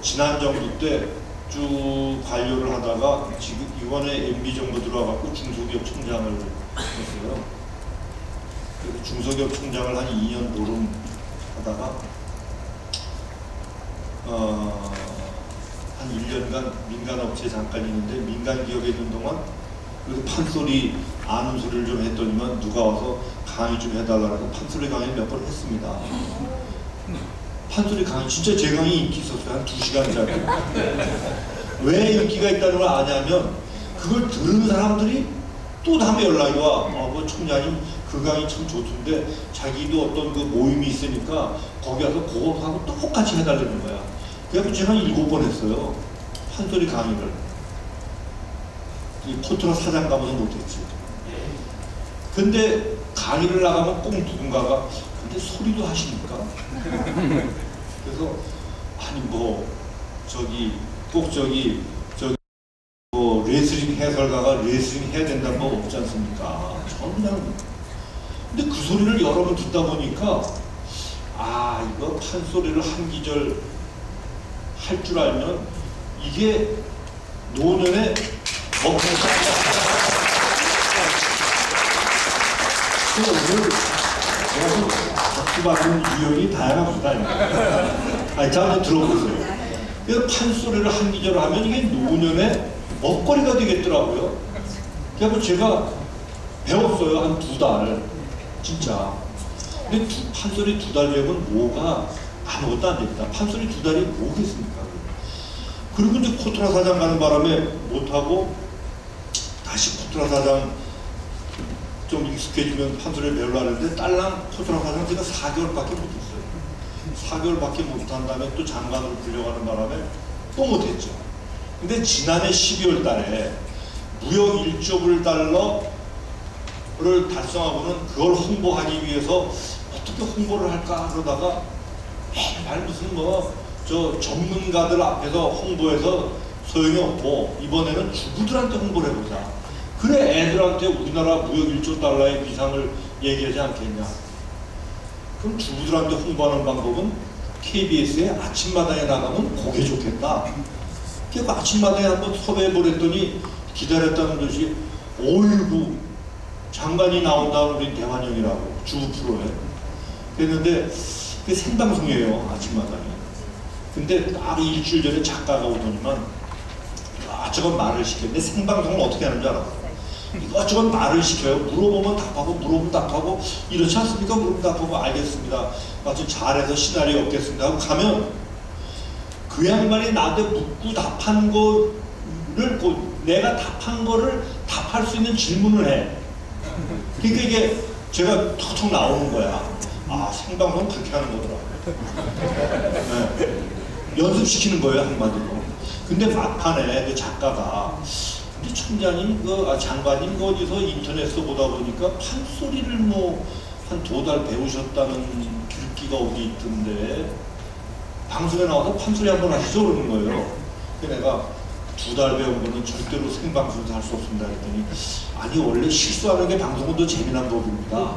지난 정부 때 쭉 관료를 하다가 지금 이번에 MB 정부 들어와갖고 중소기업 총장을 했어요. 그래서 중소기업 총장을 한 2년 노름 하다가 한 1년간 민간업체에 잠깐 있는데 민간기업에 있는 동안 그래서 판소리 아는 소리를 좀 했더니만 누가 와서 강의 좀 해달라고 해서 판소리 강의를 몇 번 했습니다. 판소리 강의 진짜 제 강의 인기 있었어요. 한 2시간짜리. 왜 인기가 있다는 걸 아냐면 그걸 들은 사람들이 또 다음에 연락이 와. 그 총장님 그 강의 참 좋던데 자기도 어떤 그 모임이 있으니까 거기 와서 그거하고 똑같이 해달라는 거야. 그래서 제가 한 7번 했어요. 판소리 강의를. 이 포트라 사장 가면서 못했지. 근데 강의를 나가면 꼭 누군가가 근데 소리도 하십니까? 그래서 아니 뭐 저기 꼭 저기 뭐 레슬링 해설가가 레슬링 해야 된다는 거 없지 않습니까? 저는 그냥 근데 그 소리를 여러 번 듣다 보니까 아 이거 판소리를 한 기절 할 줄 알면 이게 노년에 먹고 오늘 박수 받는 유형이 다양합니다. 아니 자 한번 들어보세요. 그 판소리를 한 기절 하면 이게 노년에 먹거리가 되겠더라고요. 그래서 제가 배웠어요. 한 2달. 진짜. 근데 판소리 2달 배우면 뭐가 아무것도 안 됩니다. 판소리 2달이 뭐겠습니까? 그리고 이제 코트라 사장 가는 바람에 못하고 다시 코트라 사장 좀 익숙해지면 판소리를 배우려고 하는데 딸랑 코트라 사장 제가 4개월밖에 못했어요. 4개월밖에 못한 다음에 또 장관으로 불려가는 바람에 또 못했죠. 근데 지난해 12월 달에 무역 1조 달러를 달성하고는 그걸 홍보하기 위해서 어떻게 홍보를 할까 그러다가 맨날 무슨 뭐 저 전문가들 앞에서 홍보해서 소용이 없고 이번에는 주부들한테 홍보를 해보자. 그래 애들한테 우리나라 무역 1조 달러의 비상을 얘기하지 않겠냐. 그럼 주부들한테 홍보하는 방법은 KBS의 아침마당에 나가면 그게 좋겠다. 그래서 아침마당에 한번 섭외해보랬더니 기다렸다는 듯이 어이구 장관이 나온다는 우리 대환영이라고 주부 프로에 그랬는데 그게 생방송이에요 아침마당에. 근데 딱 일주일 전에 작가가 오더니만 이것저것 말을 시켰는데 생방송을 어떻게 하는지 알아? 이것저것 말을 시켜요. 물어보면 답하고 물어보면 답하고 이렇지 않습니까? 물어보면 답하고 알겠습니다. 아주 잘해서 시나리오 없겠습니다 하고 가면 그 양반이 나한테 묻고 답한 거를 내가 답한 거를 답할 수 있는 질문을 해. 그러니까 이게 제가 턱턱 나오는 거야. 아 생방송 그렇게 하는 거더라고요. 네. 연습시키는 거예요 한마디로. 근데 막판에 그 작가가 근데 총장님 장관님 어디서 인터넷에서 보다 보니까 판소리를 뭐 한 2달 배우셨다는 글귀가 어디 있던데 방송에 나와서 판소리 한번 하시죠 그러는 거예요. 그래서 내가 2달 배운 거는 절대로 생방송에서 할 수 없습니다 했더니 아니 원래 실수하는 게 방송은 더 재미난 법입니다.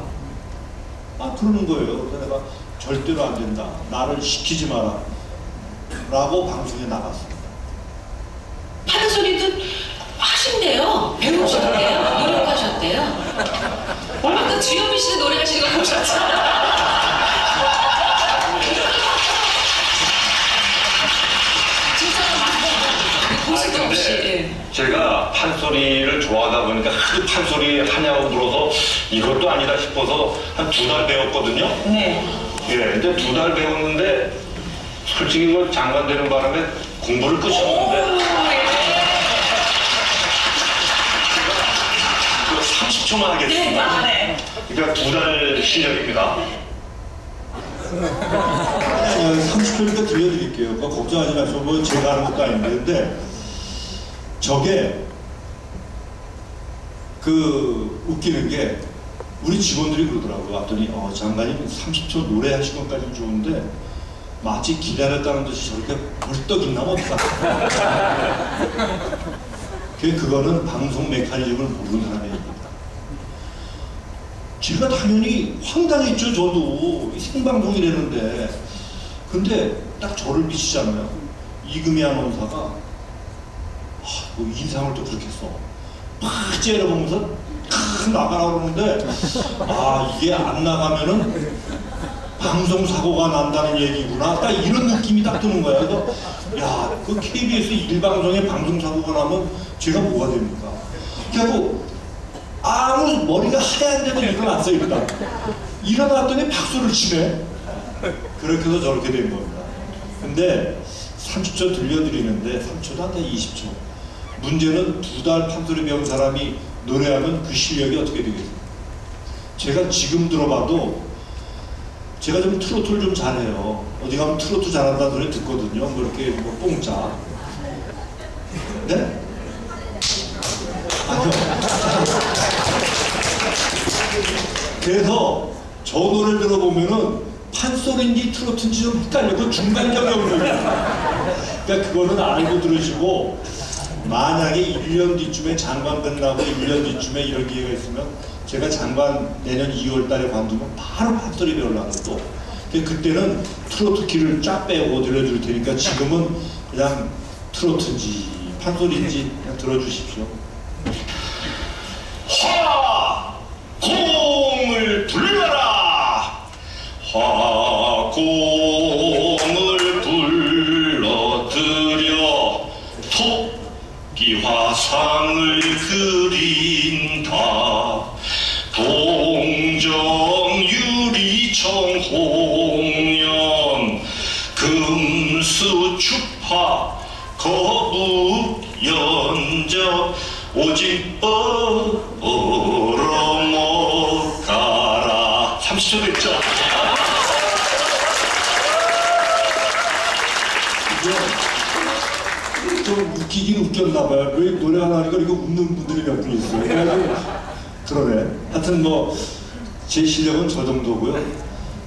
아 그러는 거예요. 그래서 내가 절대로 안 된다. 나를 시키지 마라. 라고 방송에 나갔습니다. 판소리도 하신대요. 배우셨대요. 노력하셨대요. 아까 주현미 씨도 노래하시는 거 보셨죠? 진짜 고수도 없이. 예. 제가 판소리를 좋아하다 보니까 하도 판소리 하냐고 물어서 이것도 아니다 싶어서 한 2달 배웠거든요. 네. 예, 이제 2달 배웠는데 솔직히 뭐 장관 되는 바람에 공부를 끝이었는데 30초만 하겠습니다. 네. 그러니까 2달 실력입니다. 아니 30초니까 들려드릴게요. 그거 걱정하지 마시고 뭐 제가 하는 것도 아닌데 근데 저게 그 웃기는 게 우리 직원들이 그러더라고요. 왔더니 장관님 30초 노래하신 것까지는 좋은데 마치 기다렸다는 듯이 저렇게 벌떡 있나면 어떡하나. 그거는 방송 메커니즘을 모르는 사람의 얘기입니다. 제가 당연히 황당했죠. 저도 이 생방송이라는데 근데 딱 저를 비치잖아요. 이금희 아나운서가 뭐 인상을 또 그렇게 써. 팍 째려보면서 탁 나가라고 그러는데 이게 안 나가면은 방송 사고가 난다는 얘기구나. 딱 이런 느낌이 딱 드는 거야. 그래서 그 KBS 일방송에 방송 사고가 나면 제가 뭐가 됩니까? 그래갖고 아무 머리가 하얀데도 일어났어요. 일단 일어났더니 박수를 치네. 그렇게 해서 저렇게 된 겁니다. 근데 30초 들려드리는데 3초도 안 돼. 20초. 문제는 2달 판소리 배운 사람이 노래하면 그 실력이 어떻게 되겠어요? 제가 지금 들어봐도 제가 좀 트로트를 좀 잘해요. 어디 가면 트로트 잘한다는 소리 듣거든요. 뭐 이렇게 뭐 뽕짜. 네? 그래서 저 노래를 들어보면은 판소리인지 트로트인지 좀 헷갈려. 그 중간적인 음역이야. 그러니까 그거는 알고 들으시고, 만약에 1년 뒤쯤에 장관 끝나고 1년 뒤쯤에 이런 기회가 있으면 제가 장관 내년 2월 달에 관두면 바로 판소리 배우려고 또. 그때는 트로트 길을 쫙 빼고 들려줄 테니까 지금은 그냥 트로트인지 판소리인지 그냥 들어주십시오. 화공을 불러라. 화공을 불러들여 토끼 화상을 그린다. 동정 유리청 홍련 금수 추파 거북 연저 오직 얼어먹가라. 30초 됐죠? 이게 좀 웃기긴 웃겼나봐요. 왜 노래가 나니까 이거 웃는 분들이 몇 분 있어요. 그래가지고 그러네. 하여튼 뭐 제 실력은 저 정도고요.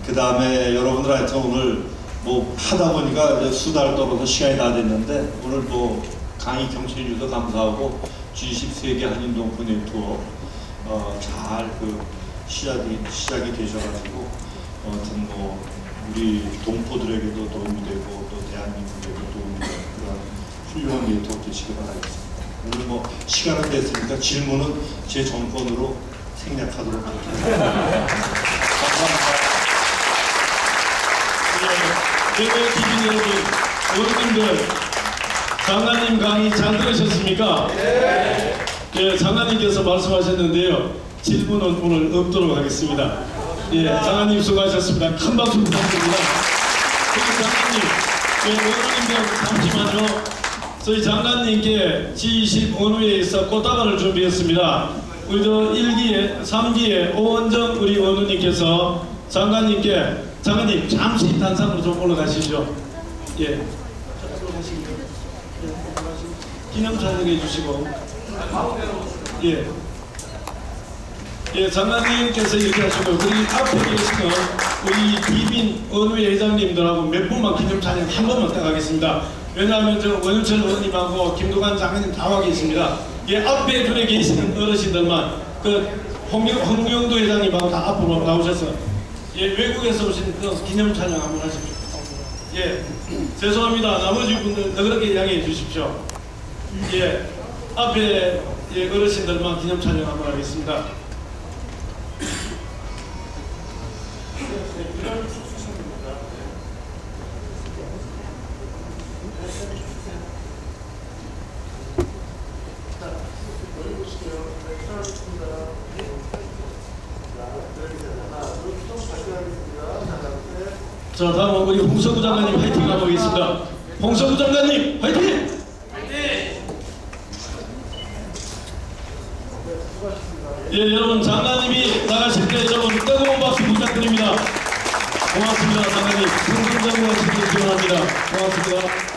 그 다음에 여러분들 하여튼 오늘 뭐 하다 보니까 이제 수다를 떨어서 시간이 다 됐는데 오늘 뭐 강의 경청해 주셔서 감사하고 G20 세계 한인동포 네트워크 잘 그 시작이 되셔가지고 하여튼 뭐 우리 동포들에게도 도움이 되고 또 대한민국에도 도움이 되는 그런 훌륭한 네트워크 되시기 바라겠습니다. 오늘 뭐 시간은 됐으니까 질문은 제 정권으로 생략하도록 하겠습니다. 감사합니다. 예배 TV 여러분, 어르신들, 장관님 강의 잘 들으셨습니까? 네. 예, 장관님께서 말씀하셨는데요. 질문은 오늘 없도록 하겠습니다. 예, 장관님 수고하셨습니다. 큰 박수 부탁드립니다. 그리고 장관님, 예, 어르신들 잠시만요. 저희 장관님께 G20 원우회에서 꽃다발을 준비했습니다. 우리 저 1기에, 3기에 오원정 우리 원우님께서 장관님 잠시 단상으로 좀 올라가시죠. 예. 기념 촬영해 주시고. 예. 예, 장관님께서 이렇게 하시고, 그리고 앞에 계시는 우리 비빈 원우회 회장님들하고 몇 분만 기념 촬영 한 번만 딱 하겠습니다. 왜냐하면 저 원유철 의원님하고 김두관 장관님 다 와 계십니다. 예, 앞에 줄에 계시는 어르신들만 그 홍영도 회장님하고 다 앞으로 나오셔서 예, 외국에서 오신 그 기념 촬영 한번 하십시오. 예, 죄송합니다. 나머지 분들 그렇게 이야기해 주십시오. 예, 앞에 예, 어르신들만 기념 촬영 한번 하겠습니다. 자, 다음은 우리 홍석구 장관님 화이팅 가보겠습니다. 홍석구 장관님 화이팅! 예, 여러분 장관님이 나가실 때 여러분 뜨거운 박수 부탁드립니다. 고맙습니다, 장관님. 승승장구가 지원합니다. 고맙습니다.